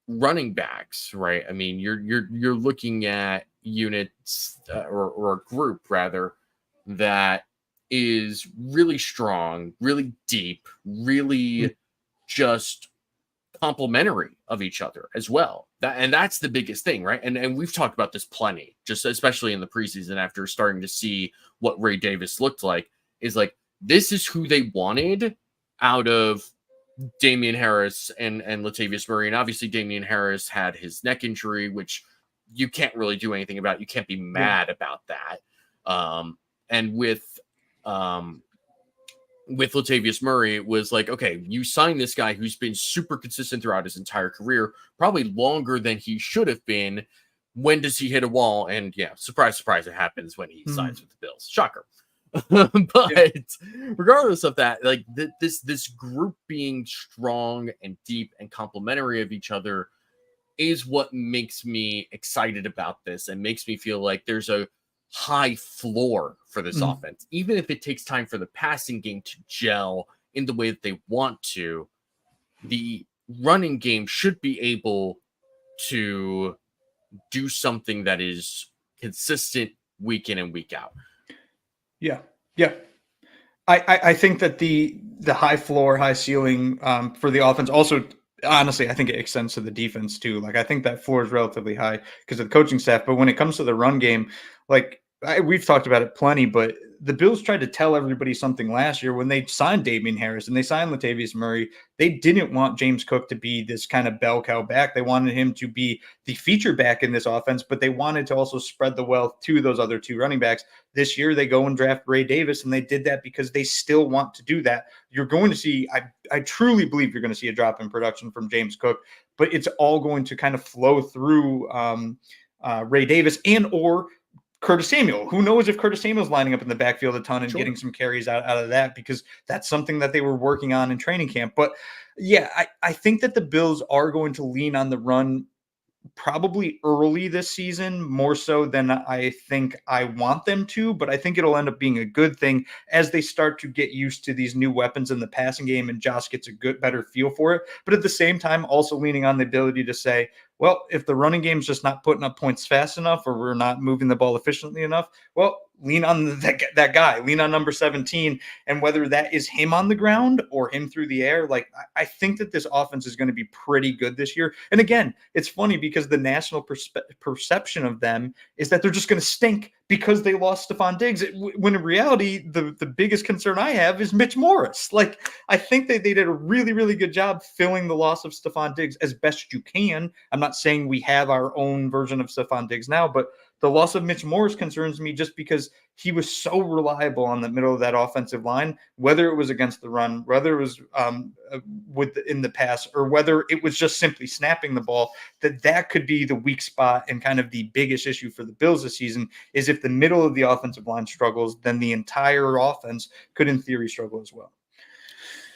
running backs, right? I mean, you're looking at units or a group rather that is really strong, really deep, really just complementary of each other as well. That's the biggest thing, right? And we've talked about this plenty, just especially in the preseason after starting to see what Ray Davis looked like, is like this is who they wanted out of Damian Harris and Latavius Murray. And obviously Damian Harris had his neck injury, which you can't really do anything about. You can't be mad about that. And with Latavius Murray, it was like, okay, you signed this guy who's been super consistent throughout his entire career, probably longer than he should have been. When does he hit a wall? And yeah, surprise, surprise, it happens when he signs with the Bills. Shocker. But regardless of that, like this group being strong and deep and complementary of each other is what makes me excited about this and makes me feel like there's a high floor for this offense. Even if it takes time for the passing game to gel in the way that they want to, the running game should be able to do something that is consistent week in and week out. Yeah. I think that the high floor, high ceiling for the offense also, honestly, I think it extends to the defense too. Like, I think that floor is relatively high because of the coaching staff. But when it comes to the run game, like we've talked about it plenty, but the Bills tried to tell everybody something last year when they signed Damian Harris and they signed Latavius Murray. They didn't want James Cook to be this kind of bell cow back. They wanted him to be the feature back in this offense, but they wanted to also spread the wealth to those other two running backs. This year, they go and draft Ray Davis, and they did that because they still want to do that. You're going to see, I truly believe you're going to see a drop in production from James Cook, but it's all going to kind of flow through Ray Davis and or Curtis Samuel. Who knows if Curtis Samuel's lining up in the backfield a ton and getting some carries out of that, because that's something that they were working on in training camp. But yeah, I think that the Bills are going to lean on the run probably early this season, more so than I think I want them to, but I think it'll end up being a good thing as they start to get used to these new weapons in the passing game and Josh gets a better feel for it. But at the same time, also leaning on the ability to say, well, if the running game's just not putting up points fast enough or we're not moving the ball efficiently enough, well, lean on that guy, lean on number 17. And whether that is him on the ground or him through the air, like I think that this offense is going to be pretty good this year. And again, it's funny because the national perception of them is that they're just going to stink because they lost Stephon Diggs, when in reality, the biggest concern I have is Mitch Morris. Like, I think that they did a really, really good job filling the loss of Stephon Diggs as best you can. I'm not saying we have our own version of Stephon Diggs now, but the loss of Mitch Morris concerns me just because he was so reliable on the middle of that offensive line, whether it was against the run, whether it was in the pass, or whether it was just simply snapping the ball, that could be the weak spot and kind of the biggest issue for the Bills this season is if the middle of the offensive line struggles, then the entire offense could in theory struggle as well.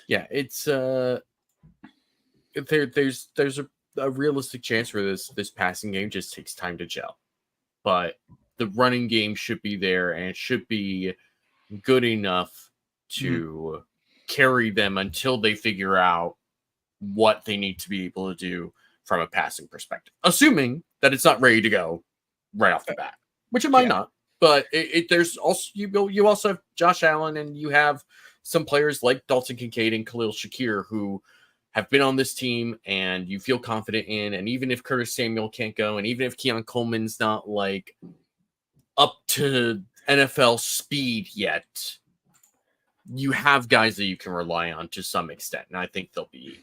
Yeah, it's there's a realistic chance where this passing game just takes time to gel. But the running game should be there, and it should be good enough to carry them until they figure out what they need to be able to do from a passing perspective. Assuming that it's not ready to go right off the bat, which it might not. But there's also you also have Josh Allen, and you have some players like Dalton Kincaid and Khalil Shakir who have been on this team and you feel confident in. And even if Curtis Samuel can't go, and even if Keon Coleman's not like up to NFL speed yet, you have guys that you can rely on to some extent. And I think they'll be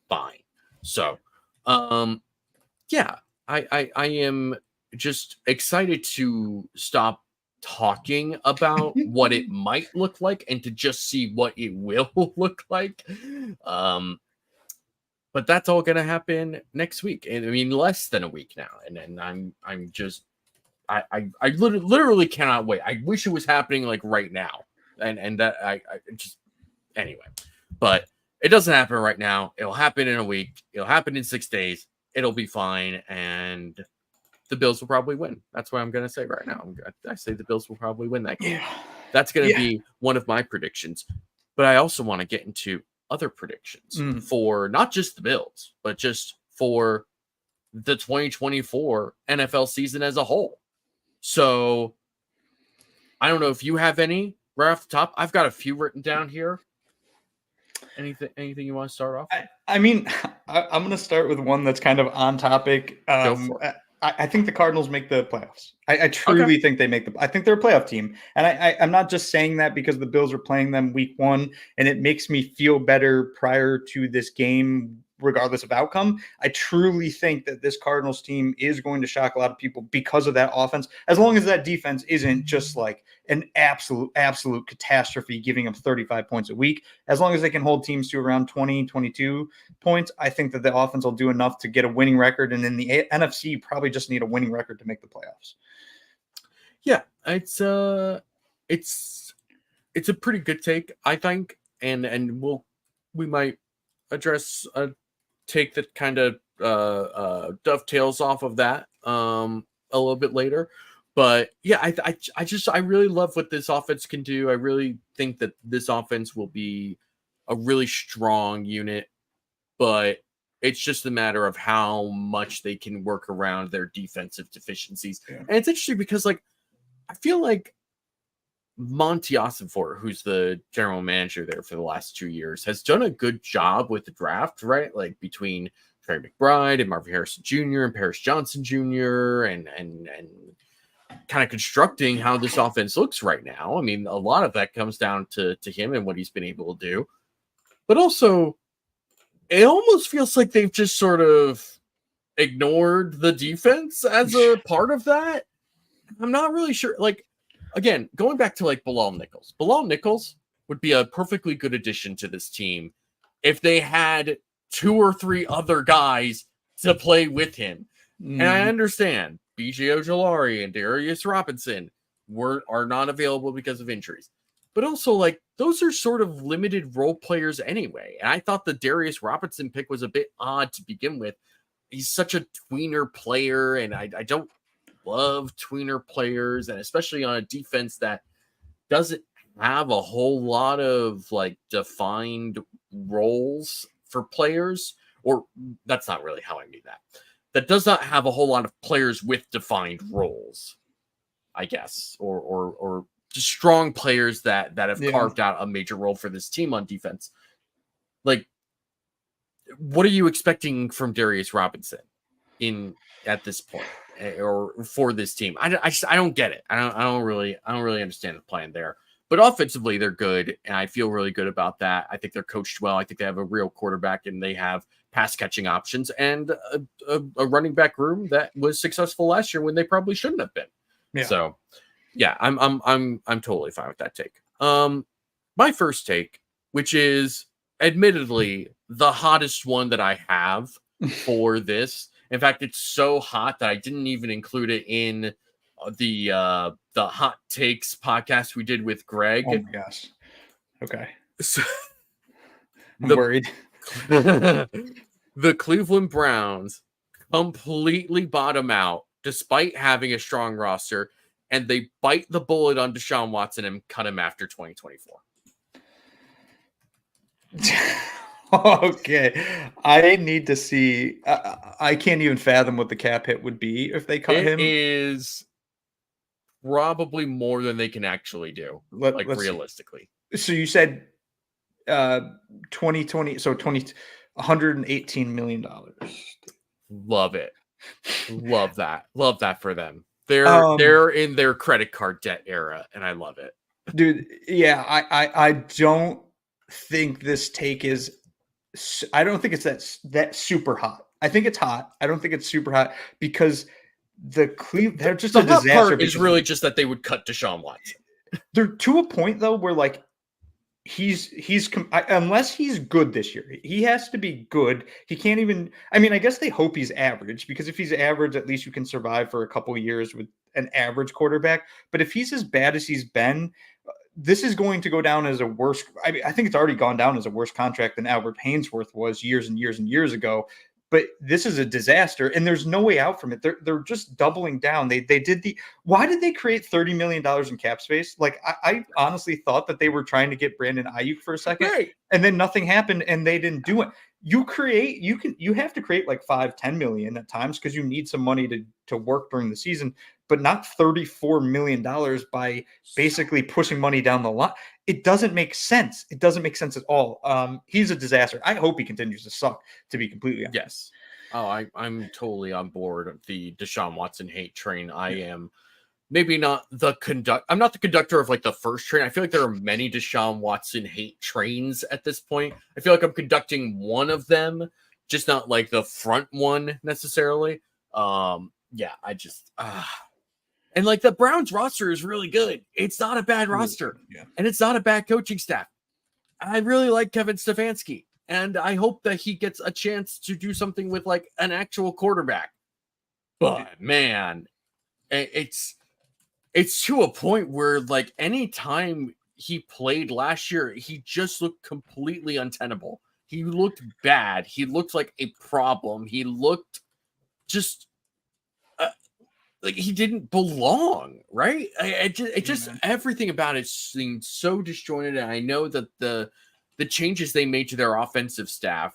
fine. So, yeah, I am just excited to stop talking about what it might look like and to just see what it will look like. But that's all going to happen next week. And I mean, less than a week now. And I'm just, I literally cannot wait. I wish it was happening like right now. And that I just, anyway, but it doesn't happen right now. It'll happen in a week. It'll happen in 6 days. It'll be fine. And the Bills will probably win. That's what I'm going to say right now. I say the Bills will probably win that game. Yeah. That's going to be one of my predictions. But I also want to get into other predictions for not just the Bills, but just for the 2024 NFL season as a whole. So I don't know if you have any right off the top. I've got a few written down here. Anything you want to start off? I mean, I'm going to start with one that's kind of on topic. Go for it. I think the Cardinals make the playoffs. I Okay. truly think they make I think they're a playoff team. And I'm not just saying that because the Bills are playing them week 1 and it makes me feel better prior to this game, regardless of outcome. I truly think that this Cardinals team is going to shock a lot of people because of that offense, as long as that defense isn't just like an absolute catastrophe, giving up 35 points a week. As long as they can hold teams to around 20, 22 points, I think that the offense will do enough to get a winning record. And in the NFC, you probably just need a winning record to make the playoffs. Yeah, it's a pretty good take, I think, and we might address a take that kind of dovetails off of that a little bit later. But yeah, I really love what this offense can do. I really think that this offense will be a really strong unit, but it's just a matter of how much they can work around their defensive deficiencies. Yeah. And it's interesting because, like, I feel like Monty Ossenfort, who's the general manager there for the last 2 years, has done a good job with the draft, right? Like between Trey McBride and Marvin Harrison Jr. and Paris Johnson Jr. and kind of constructing how this offense looks right now. I mean, a lot of that comes down to him and what he's been able to do. But also, it almost feels like they've just sort of ignored the defense as a part of that. I'm not really sure. Like, again, going back to like Bilal Nichols. Bilal Nichols would be a perfectly good addition to this team if they had 2 or 3 other guys to play with him. And I understand BJ Ojolari and Darius Robinson are not available because of injuries. But also, like, those are sort of limited role players anyway. And I thought the Darius Robinson pick was a bit odd to begin with. He's such a tweener player, and I don't love tweener players, and especially on a defense that doesn't have a whole lot of like defined roles for players, or that's not really how I mean that does not have a whole lot of players with defined roles, I guess, or just strong players that have carved out a major role for this team on defense. Like, what are you expecting from Darius Robinson at this point? Or for this team? I don't get it. I don't really understand the plan there. But offensively, they're good, and I feel really good about that. I think they're coached well. I think they have a real quarterback, and they have pass catching options and a running back room that was successful last year when they probably shouldn't have been. Yeah. So, yeah, I'm totally fine with that take. My first take, which is admittedly the hottest one that I have for this. In fact, it's so hot that I didn't even include it in the Hot Takes podcast we did with Greg. Oh my gosh. Okay. So, I'm worried. The Cleveland Browns completely bottom out despite having a strong roster, and they bite the bullet on Deshaun Watson and cut him after 2024. Okay, I need to see. I can't even fathom what the cap hit would be if they cut him. It is probably more than they can actually do, realistically. So you said 2020, so $118 million. Love it. Love that. Love that for them. They're in their credit card debt era, and I love it. Dude, yeah, I don't think this take is. I don't think it's that super hot. I think it's hot. I don't think it's super hot because they're just a disaster. Part is really just that they would cut Deshaun Watson. They're to a point though where like he's unless he's good this year, he has to be good. He can't even. I mean, I guess they hope he's average because if he's average, at least you can survive for a couple of years with an average quarterback. But if he's as bad as he's been, this is going to go down as a worse. I mean, I think it's already gone down as a worse contract than Albert Haynesworth was years and years and years ago. But this is a disaster, and there's no way out from it. They're just doubling down. They did why did they create $30 million in cap space? Like I honestly thought that they were trying to get Brandon Ayuk for a second, right, and then nothing happened, and they didn't do it. you have to create like 5-10 million at times because you need some money to work during the season, but not $34 million by basically pushing money down the line. It doesn't make sense. It doesn't make sense at all. He's a disaster. I hope he continues to suck, to be completely honest. Yes. Oh, I'm totally on board the Deshaun Watson hate train. I am maybe not I'm not the conductor of like the first train. I feel like there are many Deshaun Watson hate trains at this point. I feel like I'm conducting one of them, just not like the front one necessarily. Yeah, I just and like the Browns roster is really good. It's not a bad roster, and it's not a bad coaching staff. I really like Kevin Stefanski, and I hope that he gets a chance to do something with like an actual quarterback. But man, it's to a point where like anytime he played last year, he just looked completely untenable. He looked bad. He looked like a problem. He looked just like he didn't belong, right? It just everything about it seemed so disjointed. And I know that the changes they made to their offensive staff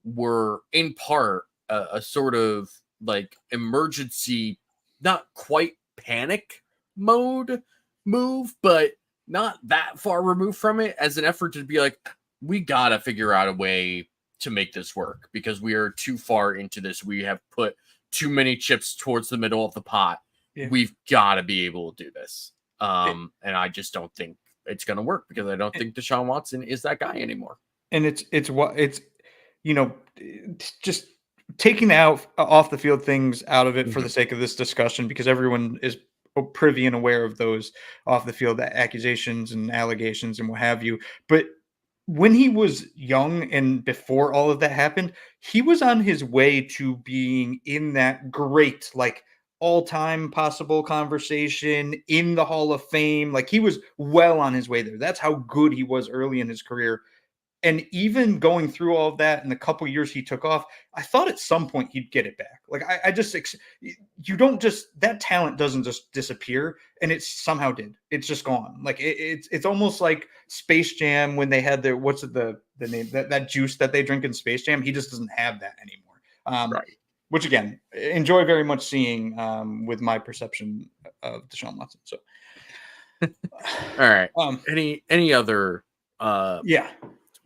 were in part a sort of like emergency, not quite panic mode move, but not that far removed from it, as an effort to be like, we gotta figure out a way to make this work because we are too far into this. We have put too many chips towards the middle of the pot. We've got to be able to do this. And I just don't think it's going to work because I don't think Deshaun Watson is that guy anymore. And it's just taking the off the field things out of it for the sake of this discussion, because everyone is privy and aware of those off the field accusations and allegations and what have you. But when he was young and before all of that happened, he was on his way to being in that great, like all-time possible conversation in the Hall of Fame. Like he was well on his way there. That's how good he was early in his career. And even going through all of that in the couple years he took off, I thought at some point he'd get it back. Like that talent doesn't just disappear, and it somehow did. It's just gone. Like it's almost like Space Jam when they had their, what's the name, that juice that they drink in Space Jam. He just doesn't have that anymore. Right. Which again, enjoy very much seeing with my perception of Deshaun Watson. So, all right. Any other? Yeah.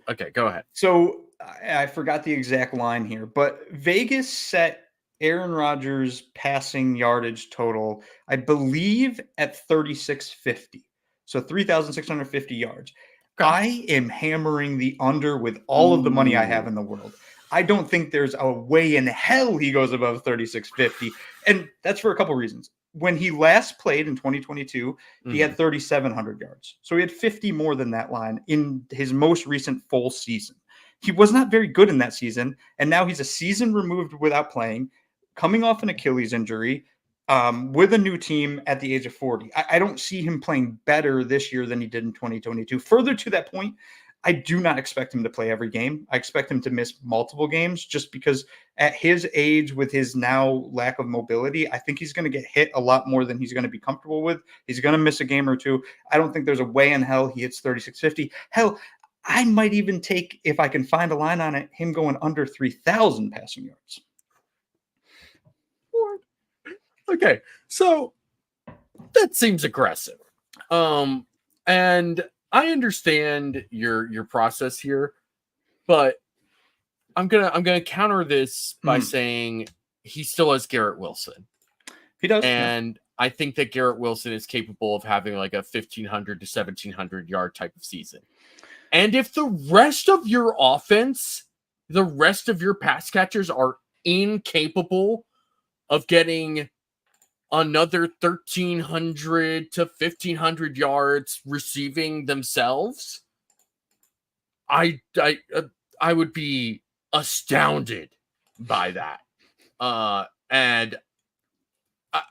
Okay, go ahead. So I forgot the exact line here, but Vegas set Aaron Rodgers' passing yardage total, I believe, at 3,650. So 3,650 yards. Okay. I am hammering the under with all of the money I have in the world. I don't think there's a way in hell he goes above 3,650. And that's for a couple reasons. When he last played in 2022, he had 3,700 yards. So he had 50 more than that line in his most recent full season. He was not very good in that season. And now he's a season removed without playing, coming off an Achilles injury, with a new team at the age of 40. I don't see him playing better this year than he did in 2022. Further to that point, I do not expect him to play every game. I expect him to miss multiple games just because at his age, with his now lack of mobility, I think he's going to get hit a lot more than he's going to be comfortable with. He's going to miss a game or two. I don't think there's a way in hell he hits 3,650. Hell, I might even take, if I can find a line on it, him going under 3,000 passing yards. Okay, so that seems aggressive. And I understand your process here, but I'm gonna counter this by saying he still has Garrett Wilson. He does, and I think that Garrett Wilson is capable of having like a 1,500 to 1,700 yard type of season. And if the rest of your offense, the rest of your pass catchers are incapable of getting another 1,300 to 1,500 yards receiving themselves, I would be astounded by that. And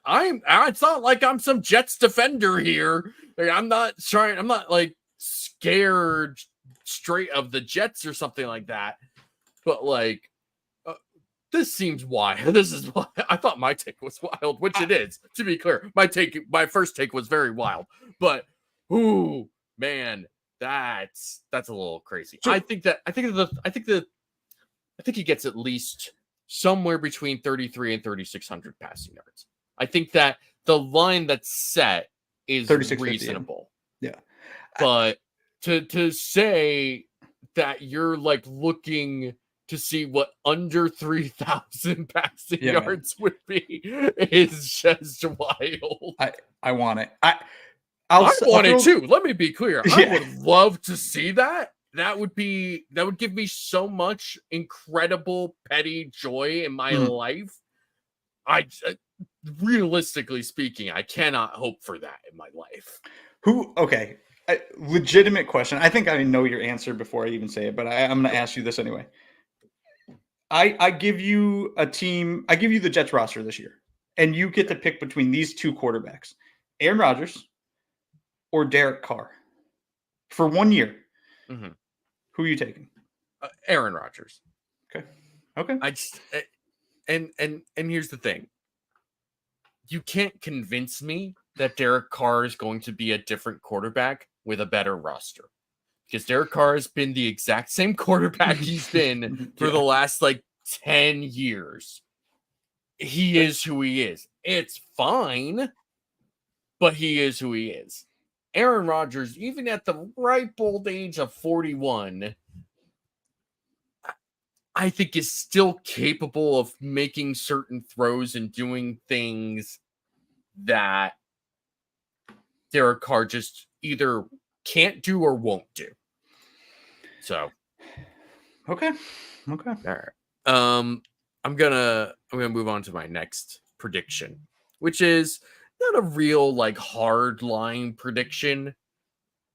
it's not like I'm some Jets defender here. Like, I'm not like scared straight of the Jets or something like that. But like, this seems wild. This is why I thought my take was wild, which it is. To be clear, my first take was very wild. But, man, that's a little crazy. I think the I think he gets at least somewhere between 33 and 3,600 passing yards. I think that the line that's set is reasonable. Yeah. But to say that you're like looking to see what under 3,000 passing yards would be is just wild. I want it. I want it too. Let me be clear. I would love to see that. That would give me so much incredible petty joy in my life. Realistically speaking, I cannot hope for that in my life. Okay. Legitimate question. I think I know your answer before I even say it, but I'm going to ask you this anyway. I give you a team. I give you the Jets roster this year, and you get to pick between these two quarterbacks, Aaron Rodgers or Derek Carr, for 1 year. Mm-hmm. Who are you taking? Aaron Rodgers. Okay. I just and here's the thing. You can't convince me that Derek Carr is going to be a different quarterback with a better roster, because Derek Carr has been the exact same quarterback he's been for the last 10 years. He is who he is. It's fine, but he is who he is. Aaron Rodgers, even at the ripe old age of 41, I think is still capable of making certain throws and doing things that Derek Carr just either can't do or won't do. So, okay. All right. I'm gonna move on to my next prediction, which is not a real hard line prediction.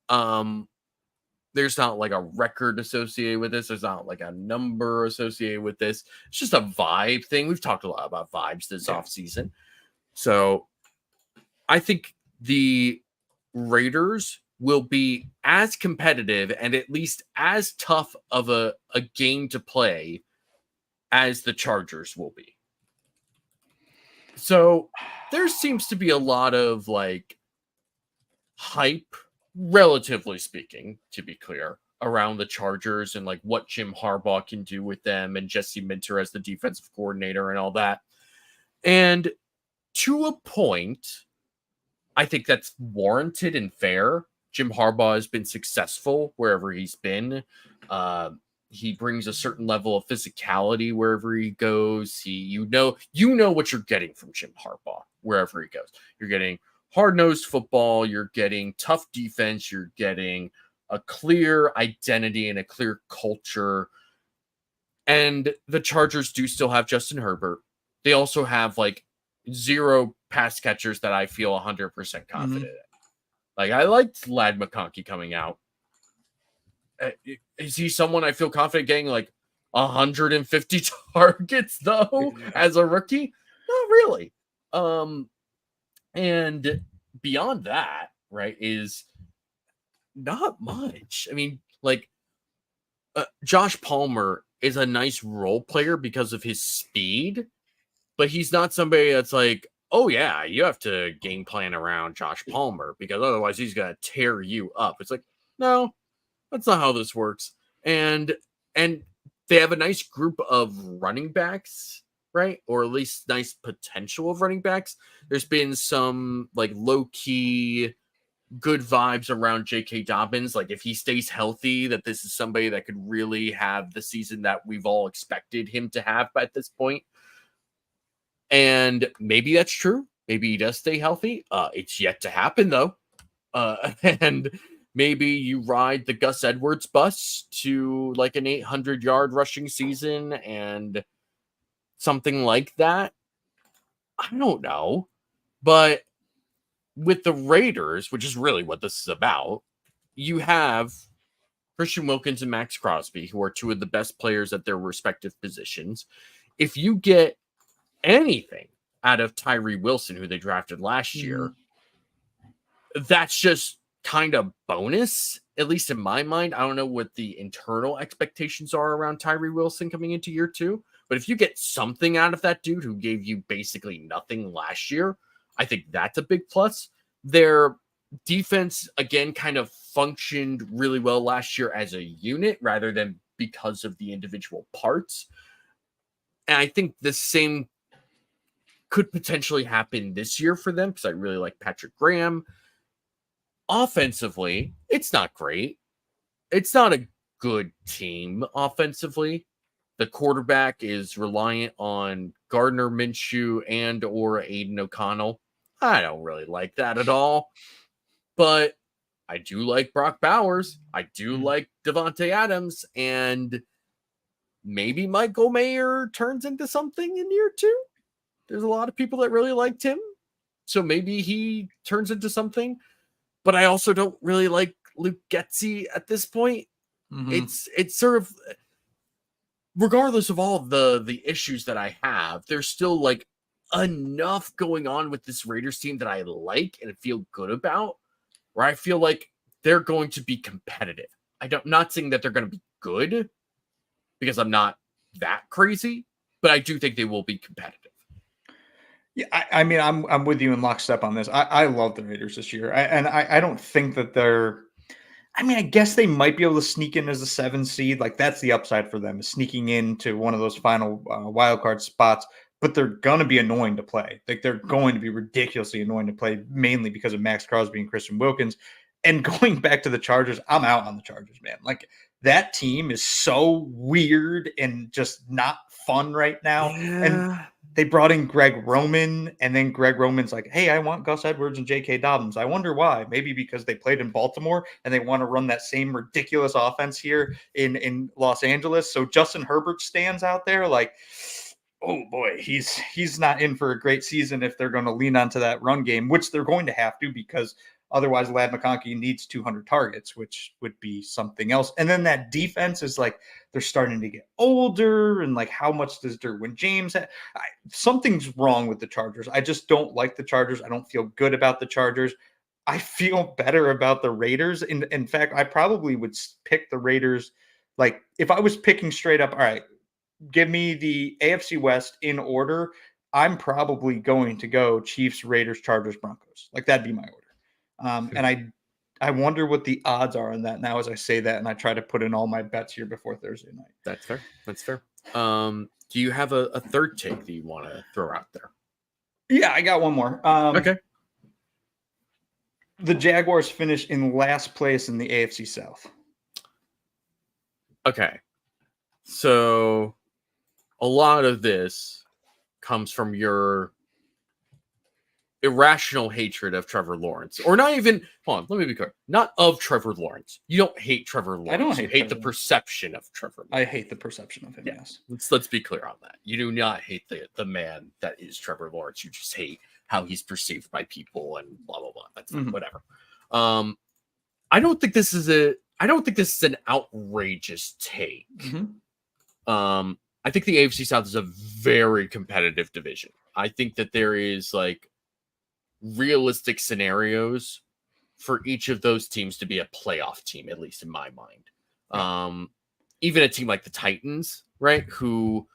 There's not a record associated with this. There's not a number associated with this. It's just a vibe thing. We've talked a lot about vibes this offseason. So I think the Raiders will be as competitive and at least as tough of a game to play as the Chargers will be. So there seems to be a lot of hype, relatively speaking, to be clear, around the Chargers and what Jim Harbaugh can do with them and Jesse Minter as the defensive coordinator and all that. And to a point, I think that's warranted and fair. Jim Harbaugh has been successful wherever he's been. He brings a certain level of physicality wherever he goes. You know what you're getting from Jim Harbaugh wherever he goes. You're getting hard-nosed football. You're getting tough defense. You're getting a clear identity and a clear culture. And the Chargers do still have Justin Herbert. They also have 0 pass catchers that I feel 100% confident in. I liked Ladd McConkey coming out. Is he someone I feel confident getting 150 targets though as a rookie? Not really. And beyond that, right, is not much. I mean, Josh Palmer is a nice role player because of his speed, but he's not somebody that's oh yeah, you have to game plan around Josh Palmer because otherwise he's going to tear you up. It's no, that's not how this works. And they have a nice group of running backs, right? Or at least nice potential of running backs. There's been some low-key good vibes around J.K. Dobbins. If he stays healthy, that this is somebody that could really have the season that we've all expected him to have at this point. And maybe that's true. Maybe he does stay healthy. It's yet to happen, though. And maybe you ride the Gus Edwards bus to an 800-yard rushing season and something like that. I don't know. But with the Raiders, which is really what this is about, you have Christian Wilkins and Max Crosby, who are two of the best players at their respective positions. If you get anything out of Tyree Wilson, who they drafted last year, that's just kind of bonus, at least in my mind. I don't know what the internal expectations are around Tyree Wilson coming into year 2, but if you get something out of that dude who gave you basically nothing last year, I think that's a big plus. Their defense, again, kind of functioned really well last year as a unit rather than because of the individual parts. And I think the same could potentially happen this year for them because I really like Patrick Graham. Offensively, it's not great. It's not a good team offensively. The quarterback is reliant on Gardner Minshew and or Aiden O'Connell. I don't really like that at all. But I do like Brock Bowers. I do like Devontae Adams. And maybe Michael Mayer turns into something in year 2. There's a lot of people that really liked him. So maybe he turns into something. But I also don't really like Luke Getsy at this point. It's sort of, regardless of all the issues that I have, there's still like enough going on with this Raiders team that I like and feel good about, where I feel like they're going to be competitive. I'm not saying that they're going to be good because I'm not that crazy, but I do think they will be competitive. Yeah, I mean, I'm with you in lockstep on this. I love the Raiders this year, I don't think that they're. I mean, I guess they might be able to sneak in as a 7 seed. Like that's the upside for them, is sneaking into one of those final wild card spots. But they're going to be annoying to play. Like they're going to be ridiculously annoying to play, mainly because of Max Crosby and Christian Wilkins. And going back to the Chargers, I'm out on the Chargers, man. Like that team is so weird and just not fun right now. Yeah. And they brought in Greg Roman, and then Greg Roman's like, hey, I want Gus Edwards and J.K. Dobbins. I wonder why. Maybe because they played in Baltimore and they want to run that same ridiculous offense here in Los Angeles. So Justin Herbert stands out there like, oh boy, he's not in for a great season if they're going to lean onto that run game, which they're going to have to, because otherwise Ladd McConkey needs 200 targets, which would be something else. And then that defense is like, they're starting to get older, and like, how much does Derwin James have? Something's wrong with the Chargers. I just don't like the Chargers. I don't feel good about the Chargers. I feel better about the Raiders. In fact, I probably would pick the Raiders. Like if I was picking straight up, all right, give me the AFC West in order, I'm probably going to go Chiefs, Raiders, Chargers, Broncos. Like that'd be my order. And I wonder what the odds are on that now as I say that, and I try to put in all my bets here before Thursday night. That's fair. That's fair. Do you have a third take that you want to throw out there? Yeah, I got one more. Okay. The Jaguars finished in last place in the AFC South. Okay. So a lot of this comes from your irrational hatred of Trevor Lawrence, or not even, hold on, let me be clear, not of Trevor Lawrence. You don't hate Trevor Lawrence. I don't hate the perception of Trevor Lawrence. I hate the perception of him, yes. Let's be clear on that. You do not hate the man that is Trevor Lawrence. You just hate how he's perceived by people and blah, blah, blah. That's whatever. I don't think this is an outrageous take. I think the AFC South is a very competitive division. I think that there is like realistic scenarios for each of those teams to be a playoff team, at least in my mind. Even a team like the Titans, right? Who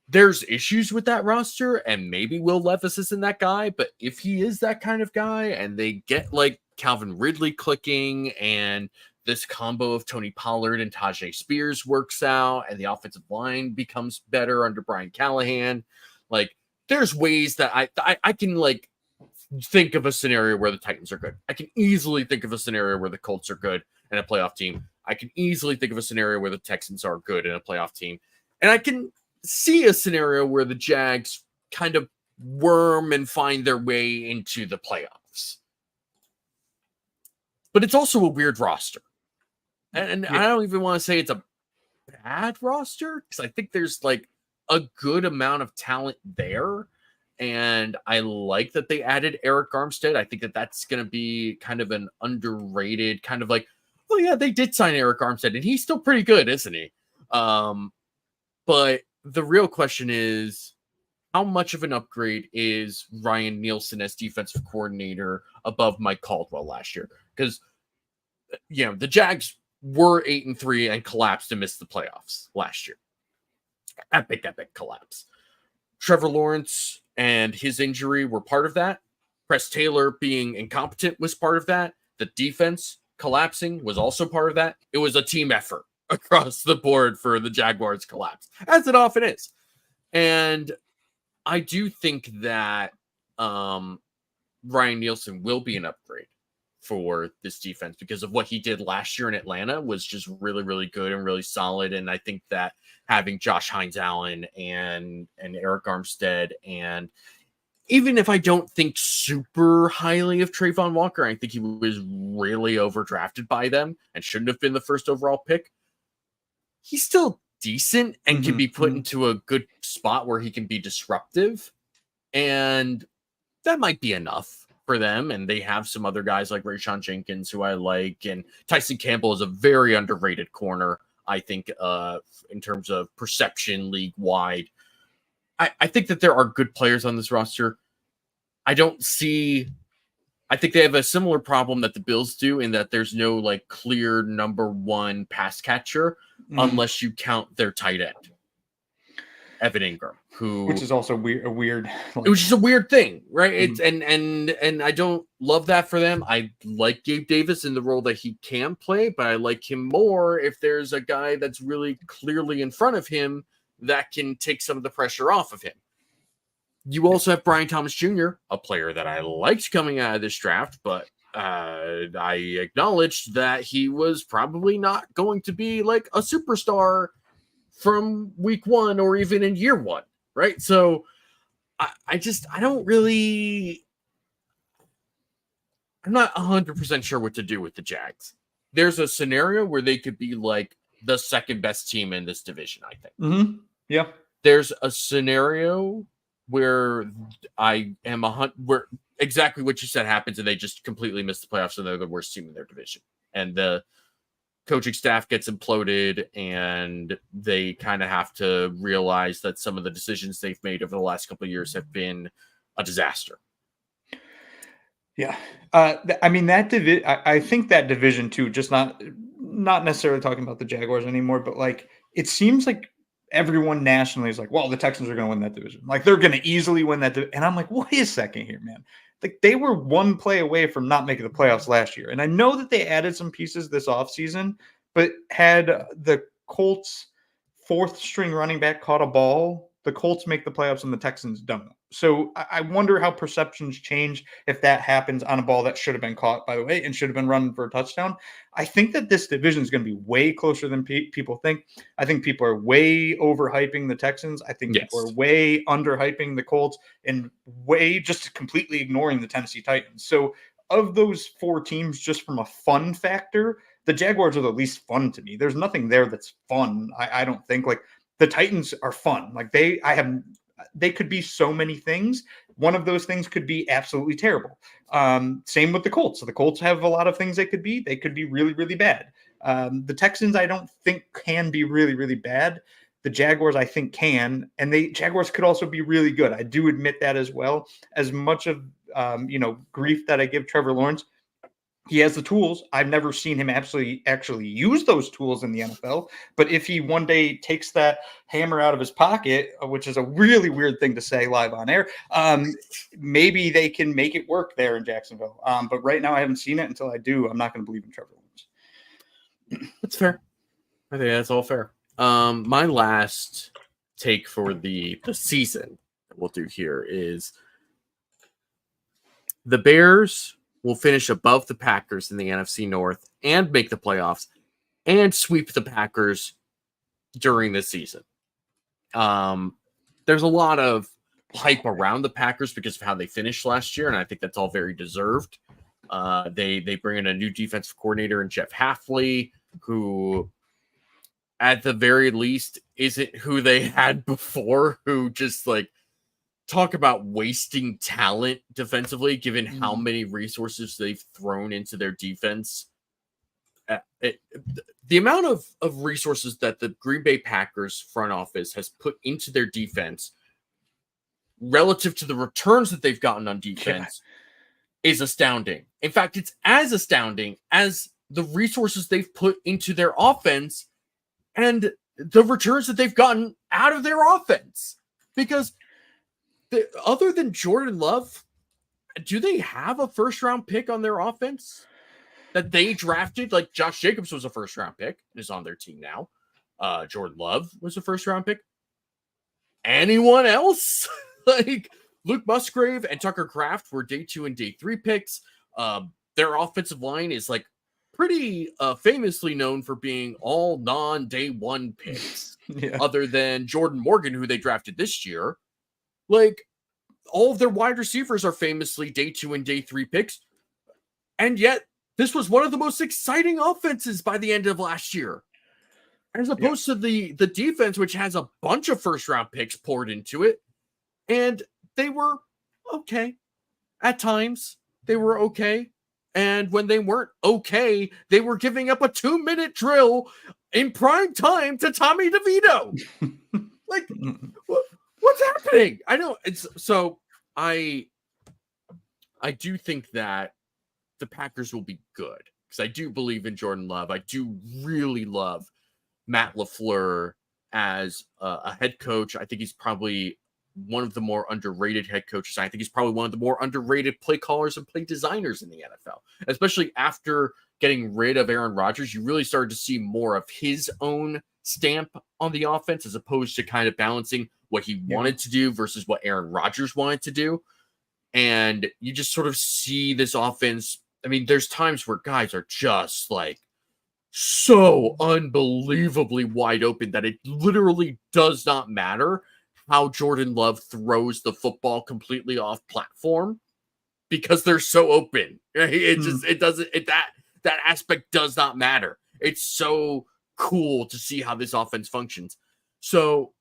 there's issues with that roster, and maybe Will Levis isn't that guy, but if he is that kind of guy and they get like Calvin Ridley clicking and this combo of Tony Pollard and Tajay Spears works out and the offensive line becomes better under Brian Callahan, like there's ways that I can like think of a scenario where the Titans are good. I can easily think of a scenario where the Colts are good and a playoff team. I can easily think of a scenario where the Texans are good and a playoff team. And I can see a scenario where the Jags kind of worm and find their way into the playoffs. But it's also a weird roster. And I don't even want to say it's a bad roster, because I think there's like a good amount of talent there. And I like that they added Eric Armstead. I think that that's going to be kind of an underrated kind of like, oh yeah, they did sign Eric Armstead and he's still pretty good, isn't he? But the real question is, how much of an upgrade is Ryan Nielsen as defensive coordinator above Mike Caldwell last year? Because, you know, the Jags were 8-3 and collapsed and missed the playoffs last year. Epic collapse. Trevor Lawrence and his injury were part of that. Press Taylor being incompetent was part of that. The defense collapsing was also part of that. It was a team effort across the board for the Jaguars collapse, as it often is. And I do think that Ryan Nielsen will be an upgrade for this defense because of what he did last year in Atlanta was just really, really good and really solid. And I think that having Josh Hines-Allen and Eric Armstead, and even if I don't think super highly of Trayvon Walker, I think he was really overdrafted by them and shouldn't have been the first overall pick. He's still decent and can be put into a good spot where he can be disruptive. And that might be enough for them. And they have some other guys like Rayshawn Jenkins, who I like. And Tyson Campbell is a very underrated corner, I think, in terms of perception league-wide. I think that there are good players on this roster. I think they have a similar problem that the Bills do in that there's no like clear number one pass catcher unless you count their tight end, Evan Ingram, which is also weird. Which is a weird thing, right? It's and I don't love that for them. I like Gabe Davis in the role that he can play, but I like him more if there's a guy that's really clearly in front of him that can take some of the pressure off of him. You also have Brian Thomas Jr., a player that I liked coming out of this draft, but I acknowledged that he was probably not going to be like a superstar from week one or even in year one, right? So I'm not 100% sure what to do with the Jags. There's a scenario where they could be like the second best team in this division, I think. Yeah. There's a scenario where I am where exactly what you said happens and they just completely miss the playoffs and they're the worst team in their division. And the coaching staff gets imploded and they kind of have to realize that some of the decisions they've made over the last couple of years have been a disaster. Yeah. I mean, I think that division too, just not necessarily talking about the Jaguars anymore, but like, it seems like everyone nationally is like, well, the Texans are going to win that division. Like they're going to easily win that. And I'm like, wait a second here, man. Like they were one play away from not making the playoffs last year. And I know that they added some pieces this offseason, but had the Colts fourth string running back caught a ball, the Colts make the playoffs and the Texans don't. So I wonder how perceptions change if that happens on a ball that should have been caught, by the way, and should have been run for a touchdown. I think that this division is going to be way closer than people think. I think people are way overhyping the Texans. I think people are way underhyping the Colts and way just completely ignoring the Tennessee Titans. So of those four teams, just from a fun factor, the Jaguars are the least fun to me. There's nothing there that's fun. I don't think. Like the Titans are fun. Like they could be so many things. One of those things could be absolutely terrible. Same with the Colts. So the Colts have a lot of things they could be. They could be really, really bad. The Texans, I don't think can be really, really bad. The Jaguars, I think can, and Jaguars could also be really good. I do admit that as well. As much of grief that I give Trevor Lawrence, he has the tools. I've never seen him actually use those tools in the NFL. But if he one day takes that hammer out of his pocket, which is a really weird thing to say live on air, maybe they can make it work there in Jacksonville. But right now I haven't seen it. Until I do, I'm not going to believe in Trevor Lawrence. That's fair. I think that's all fair. My last take for the season that we'll do here is the Bears will finish above the Packers in the NFC North and make the playoffs and sweep the Packers during this season. There's a lot of hype around the Packers because of how they finished last year, and I think that's all very deserved. They bring in a new defensive coordinator in Jeff Hafley, who at the very least isn't who they had before, who just like talk about wasting talent defensively, given how many resources they've thrown into their defense. The amount of resources that the Green Bay Packers front office has put into their defense relative to the returns that they've gotten on defense is astounding. In fact, it's as astounding as the resources they've put into their offense and the returns that they've gotten out of their offense. Because other than Jordan Love, do they have a first-round pick on their offense? that they drafted. Like Josh Jacobs was a first round pick, is on their team now. Jordan Love was a first round pick. Anyone else? Like Luke Musgrave and Tucker Kraft were day 2 and day 3 picks. Their offensive line is like pretty famously known for being all non-day 1 picks, other than Jordan Morgan, who they drafted this year. Like all of their wide receivers are famously day 2 and day 3 picks. And yet this was one of the most exciting offenses by the end of last year. As opposed to the defense, which has a bunch of first-round picks poured into it. And they were okay. At times, they were okay. And when they weren't okay, they were giving up a 2-minute drill in prime time to Tommy DeVito. Like, what's happening? I know. I do think that the Packers will be good. Because I do believe in Jordan Love. I do really love Matt LaFleur as a head coach. I think he's probably one of the more underrated head coaches. I think he's probably one of the more underrated play callers and play designers in the NFL, especially after getting rid of Aaron Rodgers. You really started to see more of his own stamp on the offense, as opposed to kind of balancing what he wanted to do versus what Aaron Rodgers wanted to do. And you just sort of see this offense. I mean, there's times where guys are just like so unbelievably wide open that it literally does not matter how Jordan Love throws the football completely off platform, because they're so open. That aspect does not matter. It's so cool to see how this offense functions. So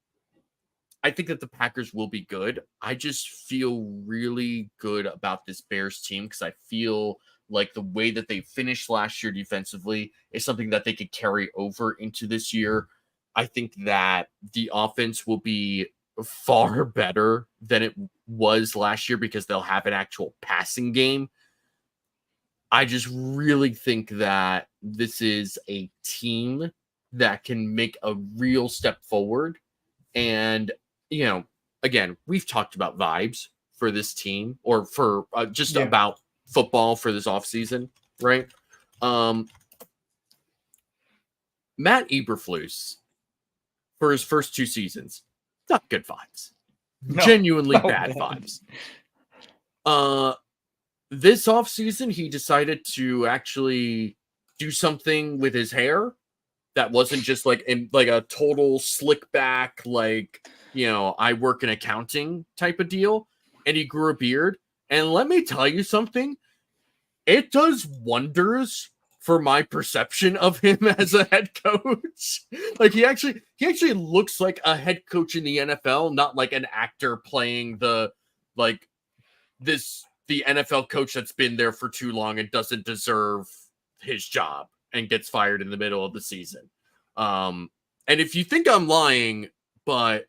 I think that the Packers will be good. I just feel really good about this Bears team, because I feel like the way that they finished last year defensively is something that they could carry over into this year. I think that the offense will be far better than it was last year because they'll have an actual passing game. I just really think that this is a team that can make a real step forward. And, you know, again, we've talked about vibes for this team, or for about football for this offseason, right? Matt Eberflus, for his first 2 seasons, not good vibes. Genuinely bad vibes. This offseason, he decided to actually do something with his hair that wasn't just like a total slick back, like, you know, I work in accounting type of deal. And he grew a beard. And let me tell you something, it does wonders for my perception of him as a head coach. Like he actually looks like a head coach in the NFL, not like an actor playing the NFL coach that's been there for too long and doesn't deserve his job and gets fired in the middle of the season. And if you think I'm lying, but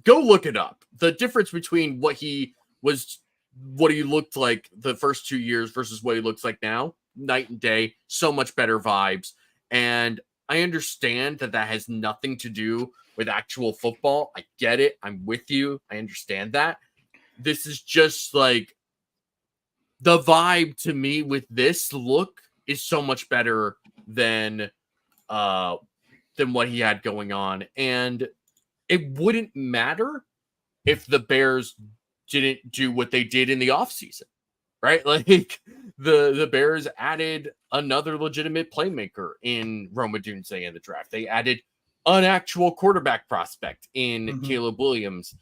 go look it up. The difference between what he looked like the first 2 years versus what he looks like now, night and day, so much better vibes. And I understand that has nothing to do with actual football. I get it. I'm with you. I understand that. This is just like the vibe to me with this look is so much better than what he had going on. And it wouldn't matter if the Bears didn't do what they did in the offseason, right? Like the Bears added another legitimate playmaker in Rome Odunze in the draft. They added an actual quarterback prospect in Caleb Williams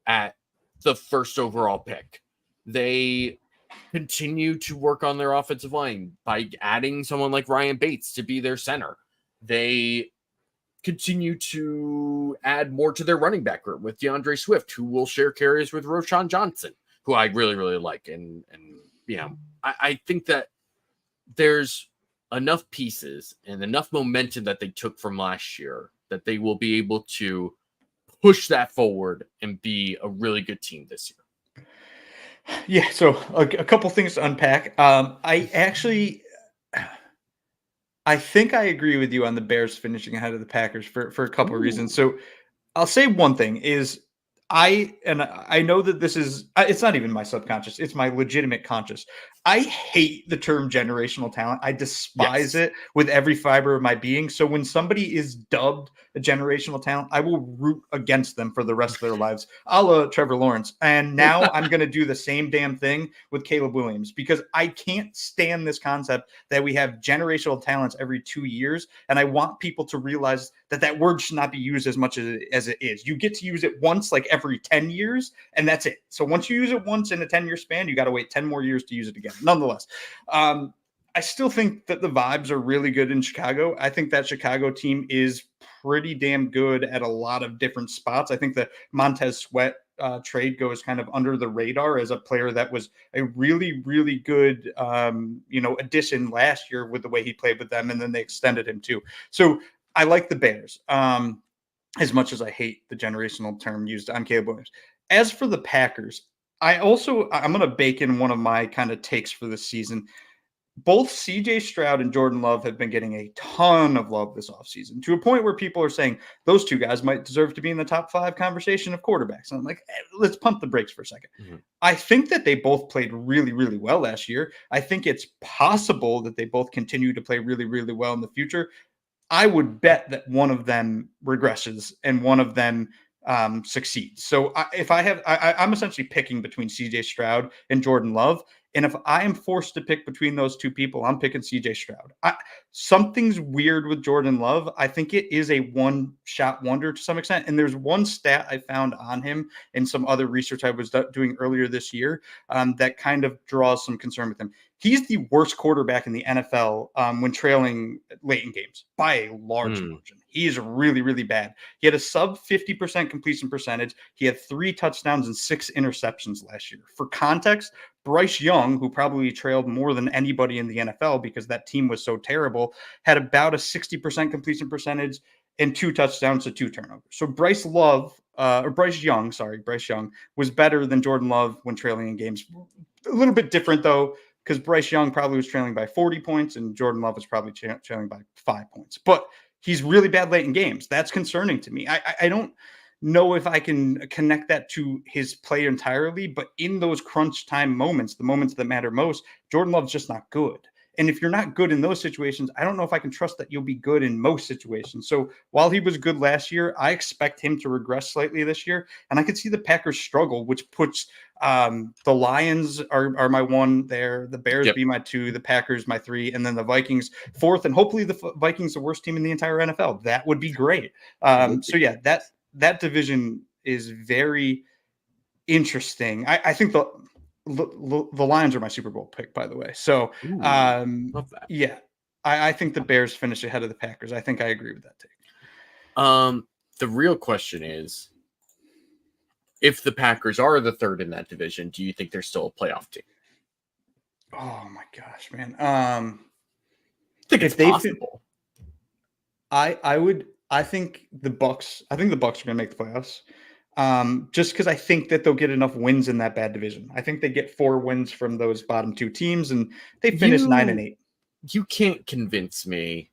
at the first overall pick. They continue to work on their offensive line by adding someone like Ryan Bates to be their center. They continue to add more to their running back group with DeAndre Swift, who will share carries with Roschon Johnson, who I really, really like. And you know, I think that there's enough pieces and enough momentum that they took from last year that they will be able to push that forward and be a really good team this year. Yeah, so a couple things to unpack. I think I agree with you on the Bears finishing ahead of the Packers for a couple of reasons. So I'll say one thing is I know that this is, it's not even my subconscious, it's my legitimate conscious. I hate the term generational talent. I despise Yes. it with every fiber of my being. So when somebody is dubbed a generational talent, I will root against them for the rest of their lives, a la Trevor Lawrence. And now I'm going to do the same damn thing with Caleb Williams because I can't stand this concept that we have generational talents every 2 years. And I want people to realize that that word should not be used as much as it is. You get to use it once, like every 10 years, and that's it. So once you use it once in a 10-year span, you got to wait 10 more years to use it again. Nonetheless, I still think that the vibes are really good in Chicago. I think that Chicago team is pretty damn good at a lot of different spots. I think the Montez Sweat trade goes kind of under the radar as a player that was a really, really good, addition last year with the way he played with them, and then they extended him too. So I like the Bears as much as I hate the generational term used on Caleb Williams. As for the Packers, I'm going to bake in one of my kind of takes for this season. Both CJ Stroud and Jordan Love have been getting a ton of love this offseason to a point where people are saying those two guys might deserve to be in the top 5 conversation of quarterbacks. And I'm like, let's pump the brakes for a second. Mm-hmm. I think that they both played really, really well last year. I think it's possible that they both continue to play really, really well in the future. I would bet that one of them regresses and one of them succeeds. So I'm essentially picking between CJ Stroud and Jordan Love. And if I am forced to pick between those two people, I'm picking CJ Stroud. Something's weird with Jordan Love. I think it is a one-shot wonder to some extent. And there's one stat I found on him in some other research I was doing earlier this year that kind of draws some concern with him. He's the worst quarterback in the NFL when trailing late in games by a large margin. He is really, really bad. He had a sub 50% completion percentage. He had 3 touchdowns and 6 interceptions last year. For context, Bryce Young, who probably trailed more than anybody in the NFL because that team was so terrible, had about a 60% completion percentage and 2 touchdowns to 2 turnovers. So Bryce Young was better than Jordan Love when trailing in games. A little bit different though, because Bryce Young probably was trailing by 40 points and Jordan Love was probably trailing by 5 points. But he's really bad late in games. That's concerning to me. I don't know if I can connect that to his play entirely, but in those crunch time moments, the moments that matter most, Jordan Love's just not good. And if you're not good in those situations, I don't know if I can trust that you'll be good in most situations. So while he was good last year, I expect him to regress slightly this year. And I could see the Packers struggle, which puts the Lions are my 1 there. The Bears be my 2, the Packers my 3, and then the Vikings 4th. And hopefully the Vikings the worst team in the entire NFL. That would be great. So yeah, that division is very interesting. I think the Lions are my Super Bowl pick, by the way. So, love that. Yeah, I think the Bears finish ahead of the Packers. I think I agree with that take. The real question is, if the Packers are the 3rd in that division, do you think they're still a playoff team? Oh my gosh, man. I think it's possible. I think the Bucks are going to make the playoffs. Just because I think that they'll get enough wins in that bad division. I think they get 4 wins from those bottom 2 teams, and they finish 9-8. You can't convince me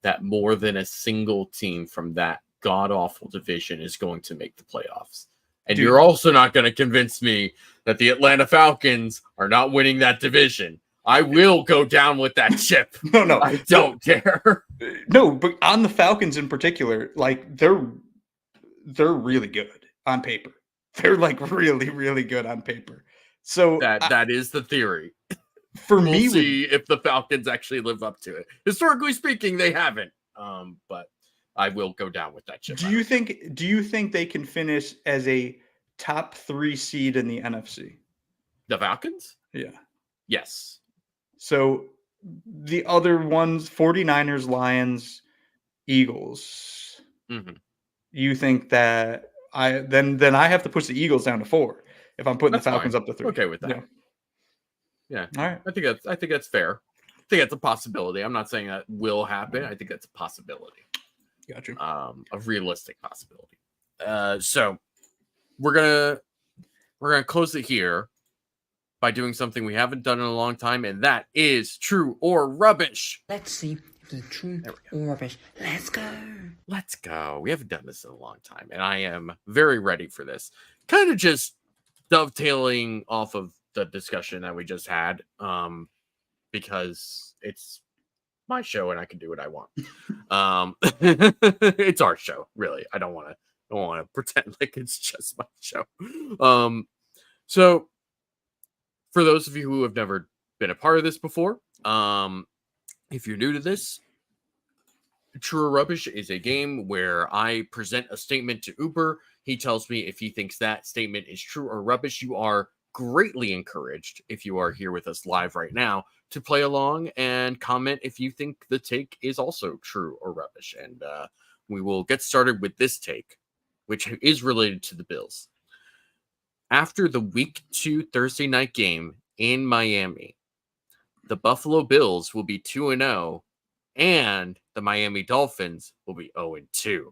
that more than a single team from that god-awful division is going to make the playoffs. And you're also not going to convince me that the Atlanta Falcons are not winning that division. I will go down with that chip. No. I don't care. No, but on the Falcons in particular, like they're really good on paper. They're like really, really good on paper. So that is the theory. For we'll me, see if the Falcons actually live up to it. Historically speaking, they haven't. But I will go down with that chip. Do you think they can finish as a top 3 seed in the NFC? The Falcons? Yeah. Yes. So the other ones, 49ers, Lions, Eagles. Mm-hmm. You think that then I have to push the Eagles down to 4 if I'm putting the Falcons up to 3. Okay with that. Yeah. All right. I think that's fair. I think that's a possibility. I'm not saying that will happen. I think that's a possibility. Gotcha. A realistic possibility. So we're gonna close it here by doing something we haven't done in a long time, and that is true or rubbish. Let's see if it's true or rubbish. Let's go. We haven't done this in a long time, and I am very ready for this. Kind of just dovetailing off of the discussion that we just had, because it's my show and I can do what I want. It's our show, really. I don't want to pretend like it's just my show. So for those of you who have never been a part of this before, if you're new to this, True or Rubbish is a game where I present a statement to Uber. He tells me if he thinks that statement is true or rubbish. You are greatly encouraged, if you are here with us live right now, to play along and comment if you think the take is also true or rubbish. And we will get started with this take, which is related to the Bills. After the Week 2 Thursday night game in Miami, the Buffalo Bills will be 2-0, and the Miami Dolphins will be 0-2.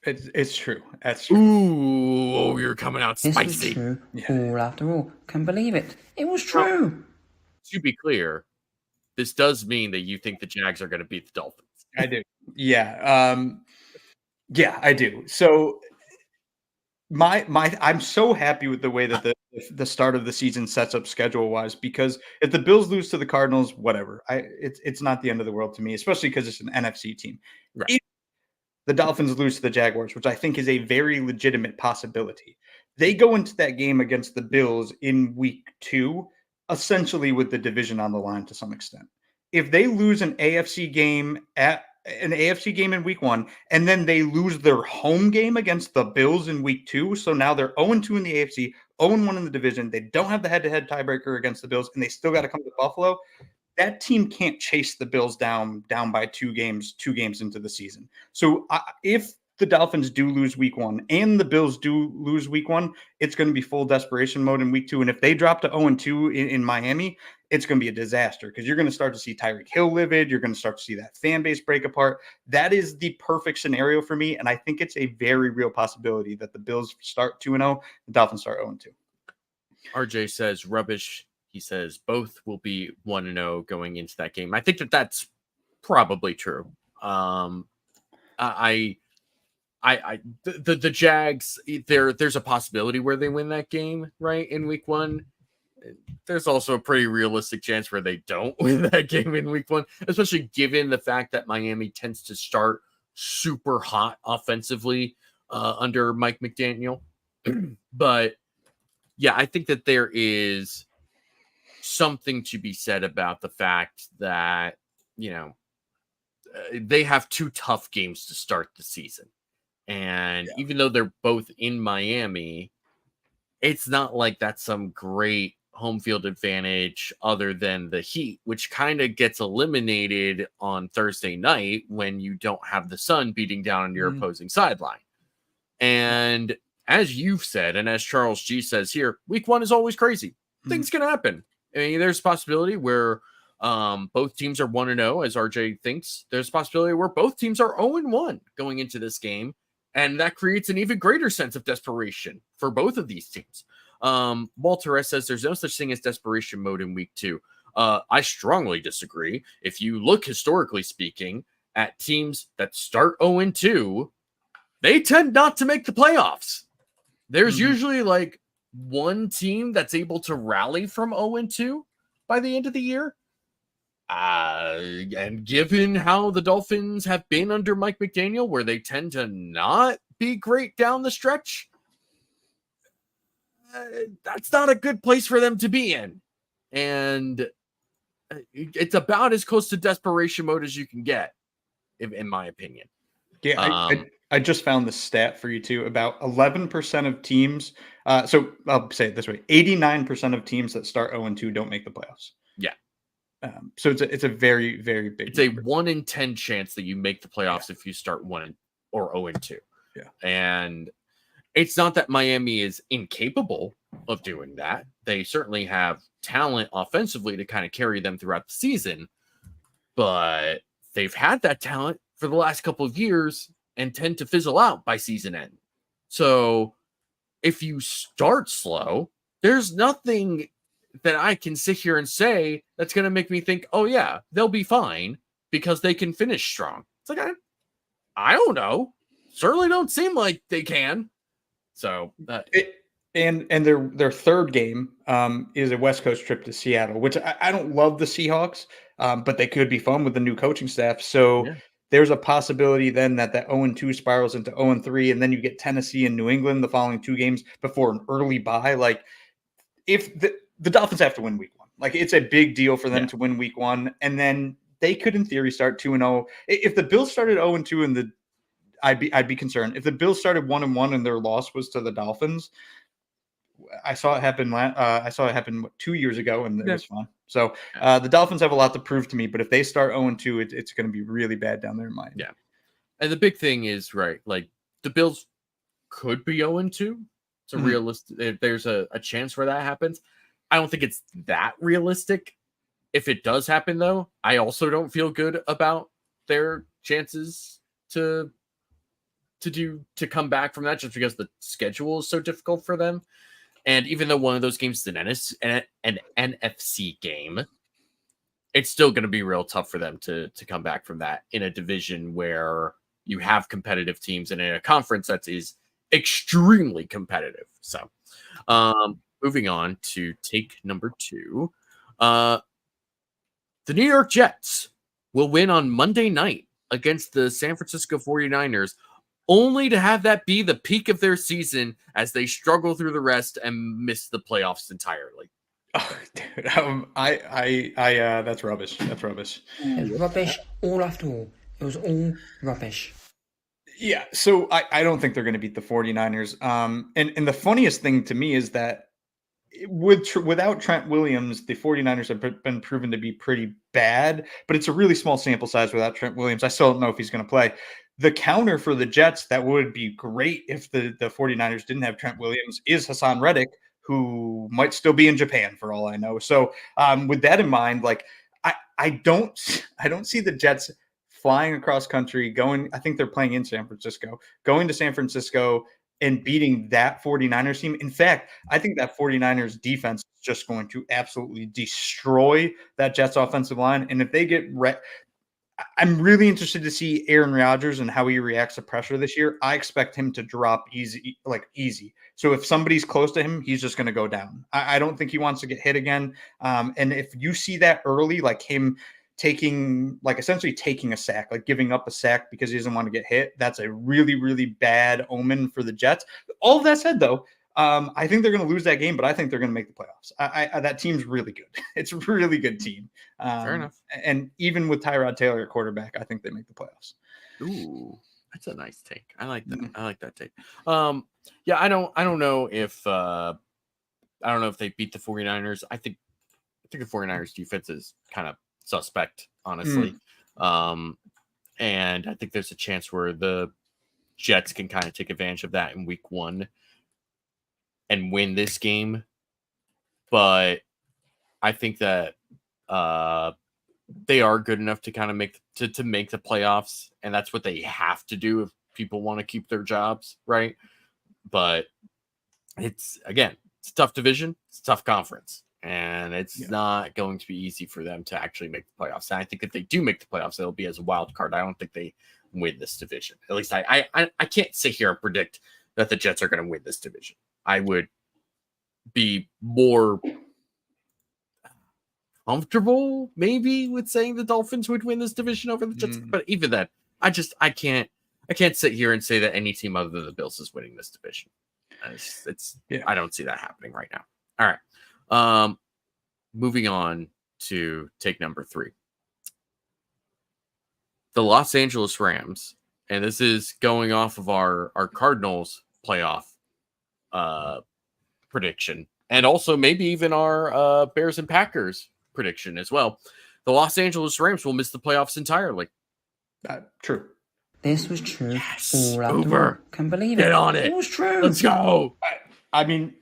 It's true. That's true. Ooh, you're coming out This was spicy. true. All after all. Can believe it. It was true. To be clear, this does mean that you think the Jags are going to beat the Dolphins. I do. Yeah. Yeah, I do. So I'm so happy with the way that the start of the season sets up schedule wise, because if the Bills lose to the Cardinals, whatever, it's not the end of the world to me, especially because it's an NFC team. Right. If the Dolphins lose to the Jaguars, which I think is a very legitimate possibility, they go into that game against the Bills in week 2, essentially with the division on the line to some extent. If they lose an AFC game in week 1, and then they lose their home game against the Bills in week 2, so now they're 0-2 in the AFC, 0-1 in the division. They don't have the head-to-head tiebreaker against the Bills, and they still got to come to Buffalo. That team can't chase the Bills down by 2 games into the season. So if the Dolphins do lose week 1 and the Bills do lose week 1, it's going to be full desperation mode in week 2. And if they drop to 0-2 in Miami, it's going to be a disaster, because you're going to start to see Tyreek Hill livid. You're going to start to see that fan base break apart. That is the perfect scenario for me. And I think it's a very real possibility that the Bills start 2-0, the Dolphins start 0-2. RJ says rubbish. He says both will be 1-0 going into that game. I think that that's probably true. The Jags, there's a possibility where they win that game, right, in week 1. There's also a pretty realistic chance where they don't win that game in week 1, especially given the fact that Miami tends to start super hot offensively under Mike McDaniel. But yeah, I think that there is something to be said about the fact that, they have 2 tough games to start the season. And even though they're both in Miami, it's not like that's some great home field advantage other than the heat, which kind of gets eliminated on Thursday night when you don't have the sun beating down on your opposing sideline. And as you've said, and as Charles G says here, week 1 is always crazy. Things can happen. I mean, there's a possibility where both teams are 1-0, as RJ thinks. There's a possibility where both teams are 0-1 going into this game, and that creates an even greater sense of desperation for both of these teams. Walter S says there's no such thing as desperation mode in week 2. I strongly disagree. If you look historically speaking at teams that start 0-2, they tend not to make the playoffs. There's usually like one team that's able to rally from 0-2 by the end of the year. And given how the Dolphins have been under Mike McDaniel, where they tend to not be great down the stretch, that's not a good place for them to be in. And it's about as close to desperation mode as you can get, in my opinion. Yeah, I just found the stat for you too. About 11% of teams, so I'll say it this way, 89% of teams that start 0-2 don't make the playoffs. Yeah. So it's a very, very big It's number. a 1 in 10 chance that you make the playoffs if you start 1 or 0-2. Yeah. And it's not that Miami is incapable of doing that. They certainly have talent offensively to kind of carry them throughout the season, but they've had that talent for the last couple of years and tend to fizzle out by season end. So if you start slow, there's nothing that I can sit here and say that's going to make me think, oh yeah, they'll be fine because they can finish strong. It's like, I don't know. Certainly don't seem like they can. So And their third game is a West Coast trip to Seattle, which I don't love the Seahawks, but they could be fun with the new coaching staff. So there's a possibility then that 0-2 spirals into 0-3, and then you get Tennessee and New England the following 2 games before an early bye. Like, if the Dolphins have to win week 1, like it's a big deal for them to win week 1, and then they could in theory start 2-0. If the Bills started 0-2 I'd be concerned. If the Bills started 1-1 and their loss was to the Dolphins, I saw it happen. I saw it happen 2 years ago, and it was fun. So the Dolphins have a lot to prove to me. But if they start 0-2, it's going to be really bad down there in Miami. Yeah, and the big thing is like the Bills could be 0-2. It's a realistic. There's a chance where that happens. I don't think it's that realistic. If it does happen, though, I also don't feel good about their chances to come back from that, just because the schedule is so difficult for them. And even though one of those games is an NFC game, it's still going to be real tough for them to come back from that in a division where you have competitive teams and in a conference that is extremely competitive. So moving on to take number 2. The New York Jets will win on Monday night against the San Francisco 49ers, only to have that be the peak of their season as they struggle through the rest and miss the playoffs entirely. Oh, dude, that's rubbish. That's rubbish. It was rubbish all after all. It was all rubbish. Yeah, so I don't think they're going to beat the 49ers. And the funniest thing to me is that without Trent Williams, the 49ers have been proven to be pretty bad, but it's a really small sample size without Trent Williams. I still don't know if he's going to play. The counter for the Jets that would be great if the 49ers didn't have Trent Williams is Hassan Reddick, who might still be in Japan for all I know. So with that in mind, like I don't see the Jets flying across country, going, I think they're playing in San Francisco, going to San Francisco and beating that 49ers team. In fact, I think that 49ers defense is just going to absolutely destroy that Jets offensive line. And if they get I'm really interested to see Aaron Rodgers and how he reacts to pressure this year. I expect him to drop easy. So if somebody's close to him, he's just going to go down. I don't think he wants to get hit again. And if you see that early, like him essentially taking a sack, like giving up a sack because he doesn't want to get hit, that's a really, really bad omen for the Jets. All of that said, though, I think they're going to lose that game, but I think they're going to make the playoffs. That team's really good. It's a really good team. Fair enough. And even with Tyrod Taylor at quarterback, I think they make the playoffs. Ooh, that's a nice take. I like that. I like that take. Yeah, I don't know if they beat the 49ers. I think the 49ers defense is kind of suspect, honestly. And I think there's a chance where the Jets can kind of take advantage of that in week 1 and win this game. But I think that they are good enough to kind of make the playoffs, and that's what they have to do if people want to keep their jobs, right? But it's a tough division, it's a tough conference, and it's not going to be easy for them to actually make the playoffs. And I think if they do make the playoffs, it'll be as a wild card. I don't think they win this division. At least I can't sit here and predict that the Jets are going to win this division. I would be more comfortable maybe with saying the Dolphins would win this division over the Jets. But even then, I can't sit here and say that any team other than the Bills is winning this division. I don't see that happening right now. All right. Moving on to take number 3. The Los Angeles Rams, and this is going off of our Cardinals playoff prediction, and also maybe even our Bears and Packers prediction as well. The Los Angeles Rams will miss the playoffs entirely. True. This was true. Yes. All after Uber. all. Can't believe it. Get on it. It was true. Let's go. I mean,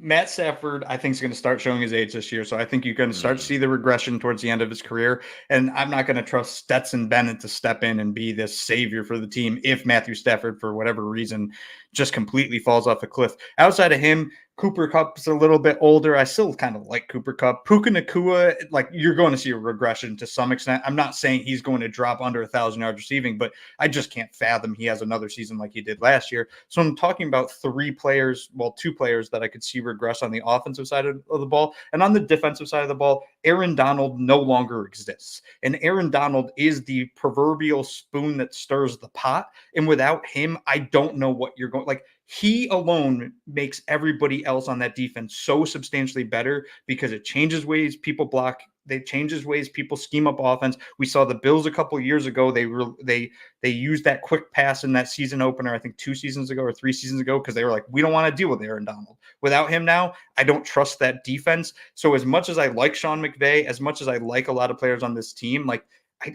Matt Stafford, I think, is going to start showing his age this year. So I think you're going to start to see the regression towards the end of his career. And I'm not going to trust Stetson Bennett to step in and be this savior for the team if Matthew Stafford, for whatever reason, just completely falls off a cliff. Outside of him, Cooper Kupp's a little bit older. I still kind of like Cooper Kupp. Puka Nacua, like, you're going to see a regression to some extent. I'm not saying he's going to drop under 1,000 yards receiving, but I just can't fathom he has another season like he did last year. So I'm talking about two players that I could see regress on the offensive side of the ball. And on the defensive side of the ball, Aaron Donald no longer exists. And Aaron Donald is the proverbial spoon that stirs the pot. And without him, I don't know what you're going, like, he alone makes everybody else on that defense so substantially better because it changes ways people block. They changes ways people scheme up offense. We saw the Bills a couple of years ago. They used that quick pass in that season opener, I think 2 seasons ago or 3 seasons ago, because they were like, we don't want to deal with Aaron Donald. Without him now, I don't trust that defense. So as much as I like Sean McVay, as much as I like a lot of players on this team, like,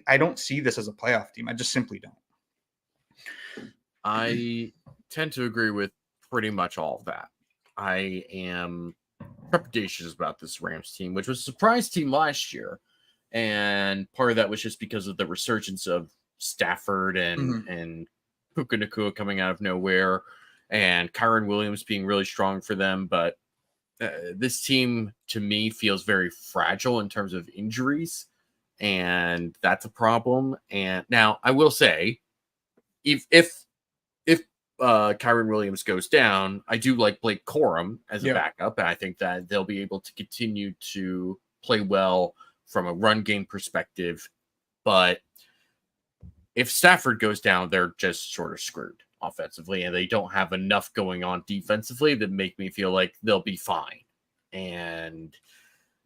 I don't see this as a playoff team. I just simply don't. I tend to agree with pretty much all of that. I am trepidatious about this Rams team, which was a surprise team last year. And part of that was just because of the resurgence of Stafford and Puka Nacua coming out of nowhere and Kyron Williams being really strong for them. But this team, to me, feels very fragile in terms of injuries. And that's a problem. And now I will say, if Kyron Williams goes down, I do like Blake Corum as a backup, and I think that they'll be able to continue to play well from a run game perspective. But if Stafford goes down, they're just sort of screwed offensively, and they don't have enough going on defensively that make me feel like they'll be fine. And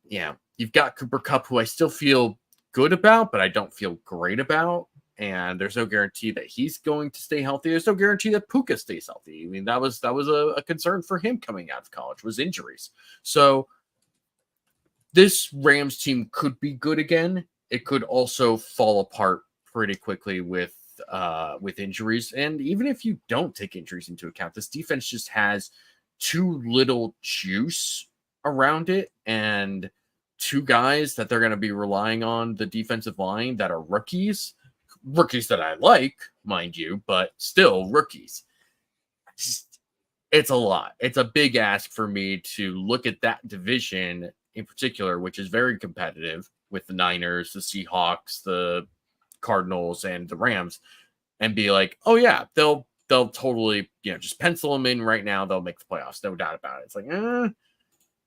yeah, you've got Cooper Kupp, who I still feel good about, but I don't feel great about. And there's no guarantee that he's going to stay healthy. There's no guarantee that Puka stays healthy. I mean, that was a concern for him coming out of college, was injuries. So this Rams team could be good again. It could also fall apart pretty quickly with injuries. And even if you don't take injuries into account, this defense just has too little juice around it, and 2 guys that they're going to be relying on the defensive line that are rookies that I like, mind you, but still rookies. It's a lot. It's a big ask for me to look at that division in particular, which is very competitive with the Niners, the Seahawks, the Cardinals, and the Rams, and be like, oh yeah, they'll totally, just pencil them in right now. They'll make the playoffs, no doubt about it. It's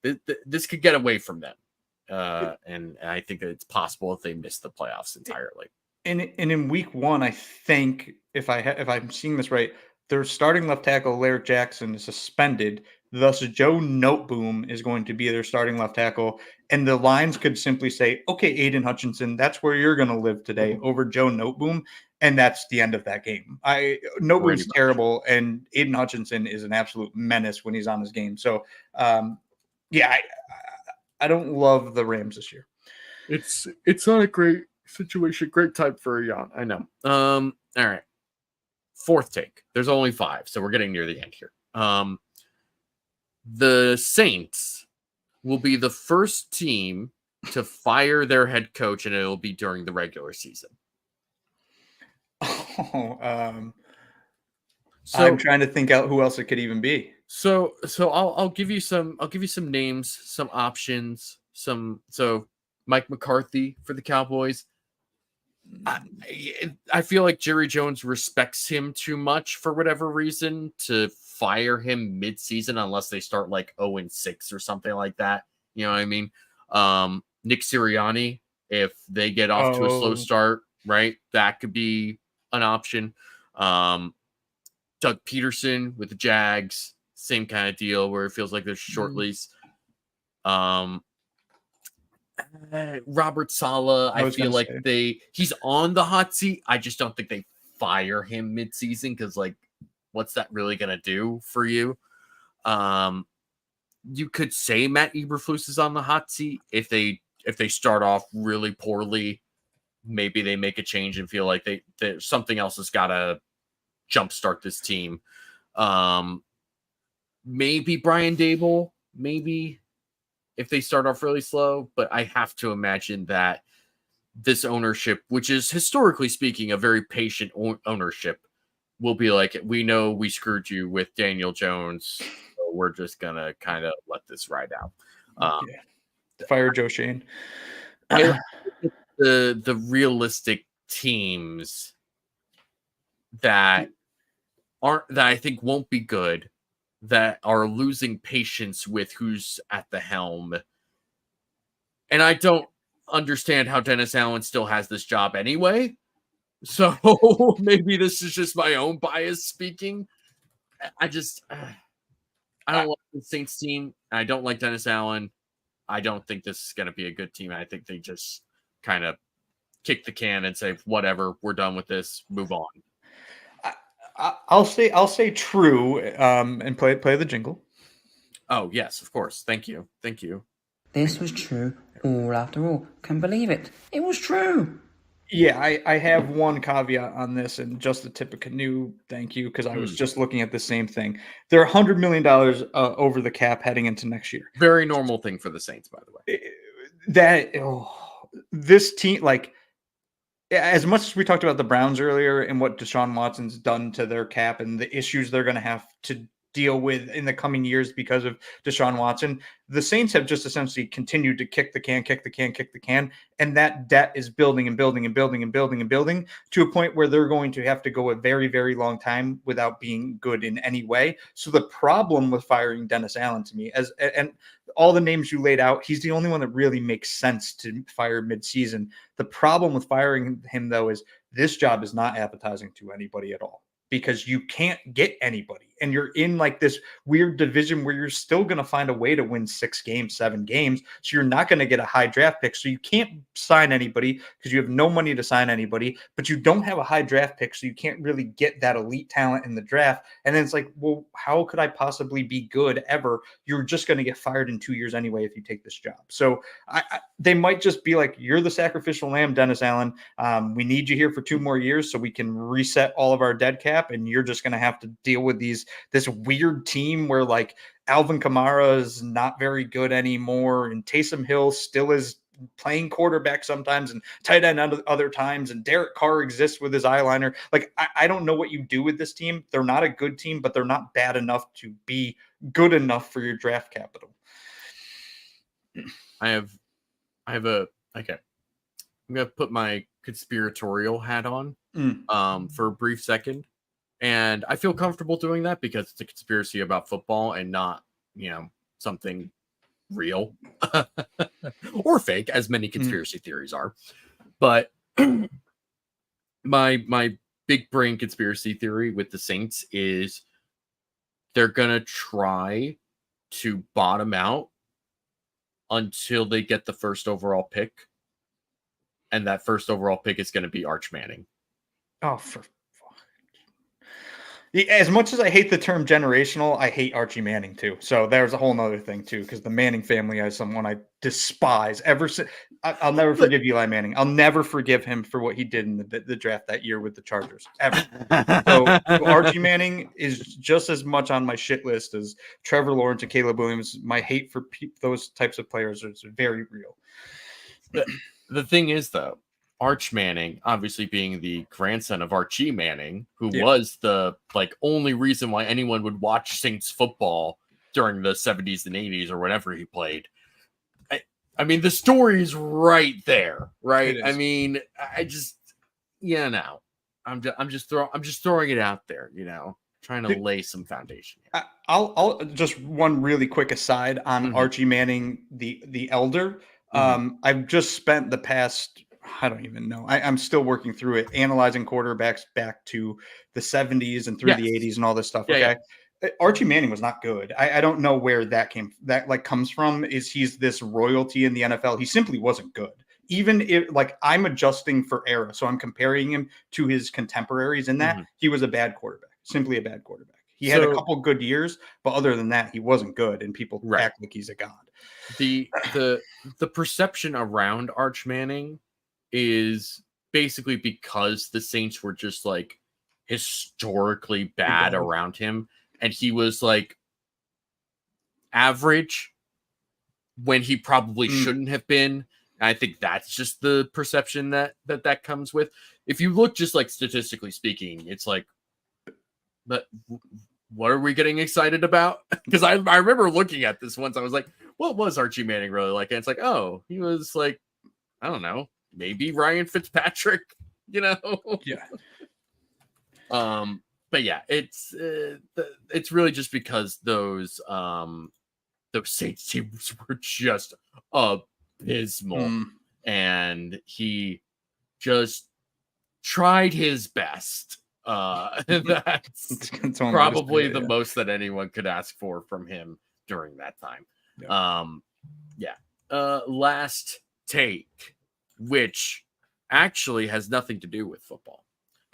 like, this could get away from them. And I think that it's possible if they miss the playoffs entirely. And in week 1, I think if I'm seeing this right, their starting left tackle, Larry Jackson, is suspended. Thus, Joe Noteboom is going to be their starting left tackle. And the lines could simply say, okay, Aiden Hutchinson, that's where you're going to live today, over Joe Noteboom. And that's the end of that game. Noteboom's terrible, and Aiden Hutchinson is an absolute menace when he's on his game. So, I don't love the Rams this year. It's not a great situation, great time for a yawn. I know. All right. 4th take. There's only 5, so we're getting near the end here. The Saints will be the first team to fire their head coach, and it'll be during the regular season. I'm trying to think out who else it could even be. So I'll give you some names, some options, so Mike McCarthy for the Cowboys. I feel like Jerry Jones respects him too much for whatever reason to fire him mid-season unless they start like 0-6 or something like that. You know what I mean? Nick Sirianni, if they get off to a slow start, right? That could be an option. Doug Peterson with the Jags, same kind of deal where it feels like there's a short lease. Robert Saleh, I feel like he's on the hot seat. I just don't think they fire him mid-season because, like, what's that really going to do for you? You could say Matt Eberflus is on the hot seat. If they start off really poorly, maybe they make a change and feel like something else has got to jumpstart this team. Maybe Brian Dable maybe if they start off really slow, but I have to imagine that this ownership, which is historically speaking a very patient ownership, will be like, we know we screwed you with Daniel Jones, so we're just gonna kind of let this ride out. Fire Joe Shane. I the realistic teams that I think won't be good, that are losing patience with who's at the helm. And I don't understand how Dennis Allen still has this job anyway. So maybe this is just my own bias speaking. I don't like the Saints team. I don't like Dennis Allen. I don't think this is going to be a good team. I think they just kind of kick the can and say, whatever, we're done with this, move on. I'll say true, and play the jingle. Oh yes, of course. Thank you. This was true all after all. Can't believe it. It was true. Yeah, I have one caveat on this, and just the tip of canoe. Thank you, because I was just looking at the same thing. They're $100 million over the cap heading into next year. Very normal thing for the Saints, by the way. This team, like, as much as we talked about the Browns earlier and what Deshaun Watson's done to their cap and the issues they're going to have to deal with in the coming years because of Deshaun Watson, the Saints have just essentially continued to kick the can, and that debt is building to a point where they're going to have to go a very, very long time without being good in any way. So the problem with firing Dennis Allen, to me, and all the names you laid out, he's the only one that really makes sense to fire midseason. The problem with firing him, though, is this job is not appetizing to anybody at all, because you can't get anybody. And you're in like this weird division where you're still going to find a way to win 6 games, 7 games. So you're not going to get a high draft pick. So you can't sign anybody because you have no money to sign anybody, but you don't have a high draft pick. So you can't really get that elite talent in the draft. And then it's like, well, how could I possibly be good ever? You're just going to get fired in 2 years anyway if you take this job. So they might just be like, you're the sacrificial lamb, Dennis Allen. We need you here for 2 more years so we can reset all of our dead cap. And you're just going to have to deal with this weird team where like Alvin Kamara is not very good anymore, and Taysom Hill still is playing quarterback sometimes and tight end other times, and Derek Carr exists with his eyeliner. Like, I don't know what you do with this team. They're not a good team, but they're not bad enough to be good enough for your draft capital. I'm gonna put my conspiratorial hat on for a brief second. And I feel comfortable doing that because it's a conspiracy about football and not, something real or fake, as many conspiracy theories are. But my big brain conspiracy theory with the Saints is they're going to try to bottom out until they get the first overall pick. And that first overall pick is going to be Arch Manning. Oh, as much as I hate the term generational, I hate Archie Manning too. So there's a whole nother thing too, because the Manning family is someone I despise. I'll never forgive Eli Manning. I'll never forgive him for what he did in the draft that year with the Chargers, ever. So Archie Manning is just as much on my shit list as Trevor Lawrence and Caleb Williams. My hate for those types of players is very real. The thing is, though, Arch Manning, obviously being the grandson of Archie Manning, who was the only reason why anyone would watch Saints football during the 70s and 80s or whenever he played. I mean, the story's right there, right? I mean, I'm just throwing it out there, trying to lay some foundation here. I'll just one really quick aside on Archie Manning, the elder. I've just spent the past, I don't even know, I'm still working through it, analyzing quarterbacks back to the 70s and through the 80s and all this stuff. Okay. Archie Manning was not good. I don't know where that comes from. Is he's this royalty in the NFL? He simply wasn't good. Even if I'm adjusting for era, so I'm comparing him to his contemporaries in that he was a bad quarterback, simply a bad quarterback. He had a couple good years, but other than that, he wasn't good, and people act like he's a god. The perception around Arch Manning is basically because the Saints were just historically bad around him, and he was average when he probably shouldn't have been. I think that's just the perception that comes with. If you look just like statistically speaking, it's like, but what are we getting excited about? Because I remember looking at this once. I was like, what was Archie Manning really like? And it's like, oh, he was like, I don't know, maybe Ryan Fitzpatrick, you know? Yeah. But yeah, it's really just because those Saints teams were just abysmal, and he just tried his best. That's probably the most that anyone could ask for from him during that time. Last take, which actually has nothing to do with football.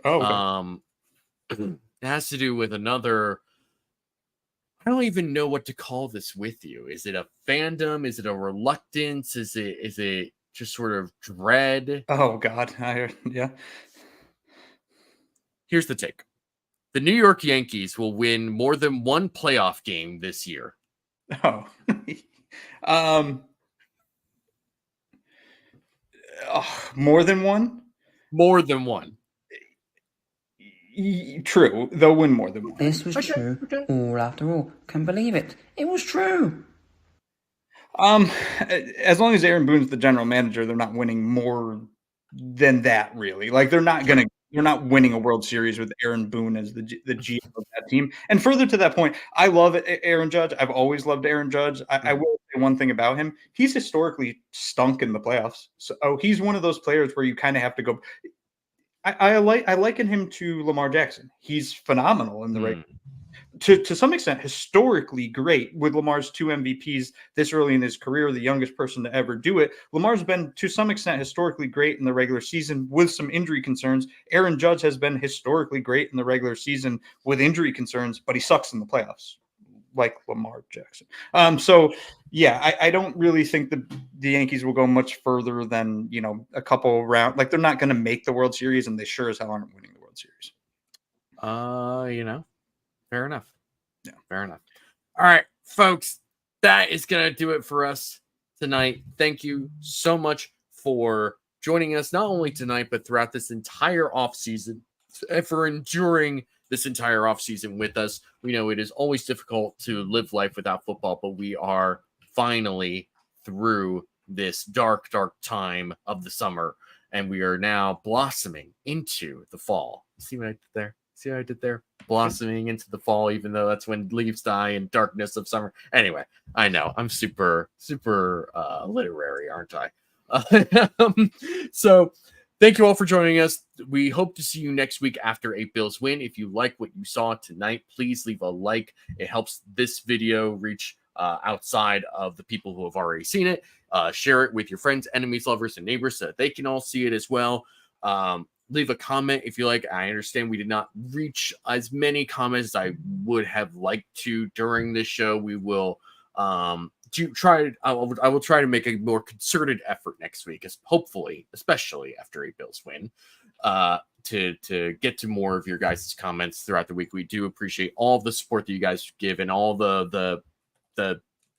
It has to do with another. I don't even know what to call this with you. Is it a fandom? Is it a reluctance? Is it just sort of dread? Oh God. Yeah. Here's the take. The New York Yankees will win more than one playoff game this year. Oh. More than one? More than one. True. They'll win more than one. This was true. All after all. Can't believe it. It was true. As long as Aaron Boone's the general manager, they're not winning more than that, really. Like they're not winning a World Series with Aaron Boone as the GM of that team. And further to that point, I love Aaron Judge. I've always loved Aaron Judge. I will say one thing about him. He's historically stunk in the playoffs. So he's one of those players where you kind of have to go. I liken him to Lamar Jackson. He's phenomenal in the regular. To some extent, historically great with Lamar's 2 MVPs this early in his career, the youngest person to ever do it. Lamar's been, to some extent, historically great in the regular season with some injury concerns. Aaron Judge has been historically great in the regular season with injury concerns, but he sucks in the playoffs, like Lamar Jackson. I don't really think the Yankees will go much further than, a couple rounds. Like, they're not going to make the World Series, and they sure as hell aren't winning the World Series. Fair enough. Yeah. Fair enough. All right, folks, that is going to do it for us tonight. Thank you so much for joining us, not only tonight, but throughout this entire offseason, and for enduring this entire offseason with us. We know it is always difficult to live life without football, but we are finally through this dark, dark time of the summer, and we are now blossoming into the fall. See what I did there? See what I did there? Blossoming into the fall, even though that's when leaves die in darkness of summer. Anyway, I know I'm super, super literary, aren't I? So thank you all for joining us. We hope to see you next week after a Bills win. If you like what you saw tonight, please leave a like. It helps this video reach outside of the people who have already seen it. Share it with your friends, enemies, lovers, and neighbors so that they can all see it as well. Leave a comment if you like. I understand we did not reach as many comments as I would have liked to during this show. We will I will try to make a more concerted effort next week, as hopefully, especially after a Bills win, to get to more of your guys' comments throughout the week. We do appreciate all the support that you guys give and all the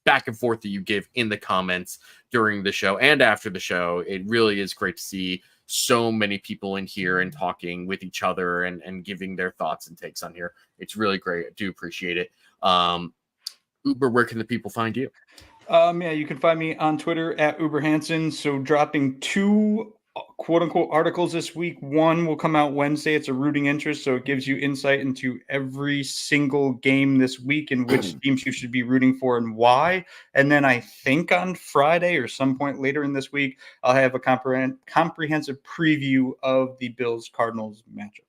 back and forth that you give in the comments during the show and after the show. It really is great to see so many people in here and talking with each other and giving their thoughts and takes on here. It's really great. I do appreciate it. Uber, where can the people find you? You can find me on Twitter at UberHansen. So dropping 2 quote unquote articles this week. One will come out Wednesday. It's a rooting interest, so it gives you insight into every single game this week and which teams you should be rooting for and why. And then I think on Friday or some point later in this week, I'll have a comprehensive preview of the Bills Cardinals matchup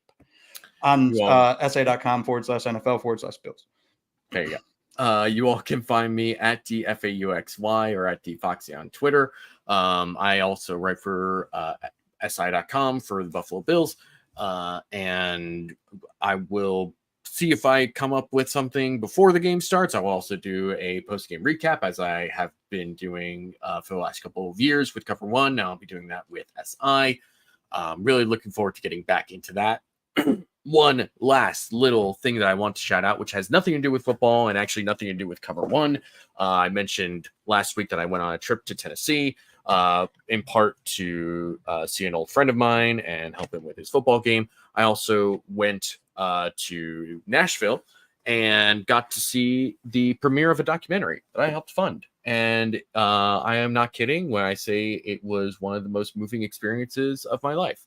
on sa.com/NFL/Bills. There you go. You all can find me at DFAUXY or at DFoxy on Twitter. I also write for SI.com for the Buffalo Bills. And I will see if I come up with something before the game starts. I will also do a post-game recap, as I have been doing for the last couple of years with Cover One. Now I'll be doing that with SI. Really looking forward to getting back into that. one last little thing that I want to shout out, which has nothing to do with football and actually nothing to do with Cover One. I mentioned last week that I went on a trip to Tennessee, in part to see an old friend of mine and help him with his football game. I also went to Nashville and got to see the premiere of a documentary that I helped fund. And I am not kidding when I say it was one of the most moving experiences of my life.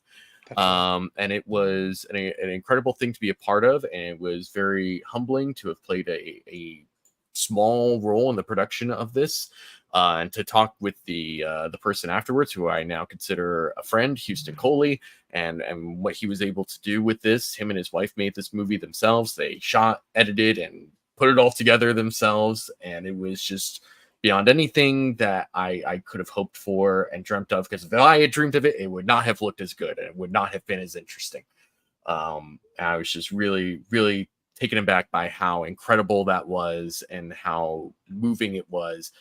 And it was an incredible thing to be a part of, and it was very humbling to have played a small role in the production of this, and to talk with the person afterwards, who I now consider a friend, Houston Coley, and what he was able to do with this. Him and his wife made this movie themselves. They shot, edited, and put it all together themselves, and it was just beyond anything that I could have hoped for and dreamt of, because if I had dreamed of it, it would not have looked as good and it would not have been as interesting. I was just really, really taken aback by how incredible that was and how moving it was.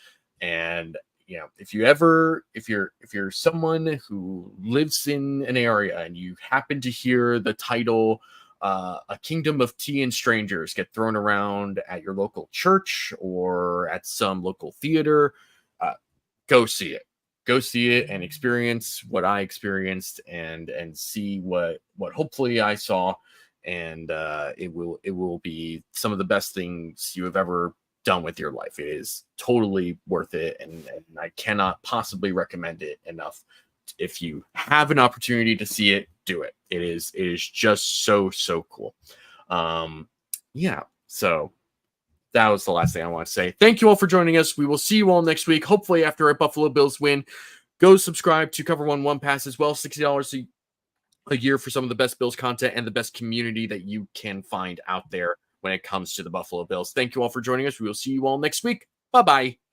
And you know, if you're someone who lives in an area and you happen to hear the title A Kingdom of Tea and Strangers get thrown around at your local church or at some local theater, go see it and experience what I experienced, and see what hopefully I saw. And it will be some of the best things you have ever done with your life. It is totally worth it, and I cannot possibly recommend it enough. If you have an opportunity to see it, do it. It is just so cool. Yeah, so that was the last thing I want to say. Thank you all for joining us. We will see you all next week, hopefully after a Buffalo Bills win. Go subscribe to Cover One Pass as well. $60 a year for some of the best Bills content and the best community that you can find out there when it comes to the Buffalo Bills. Thank you all for joining us. We will see you all next week. Bye-bye.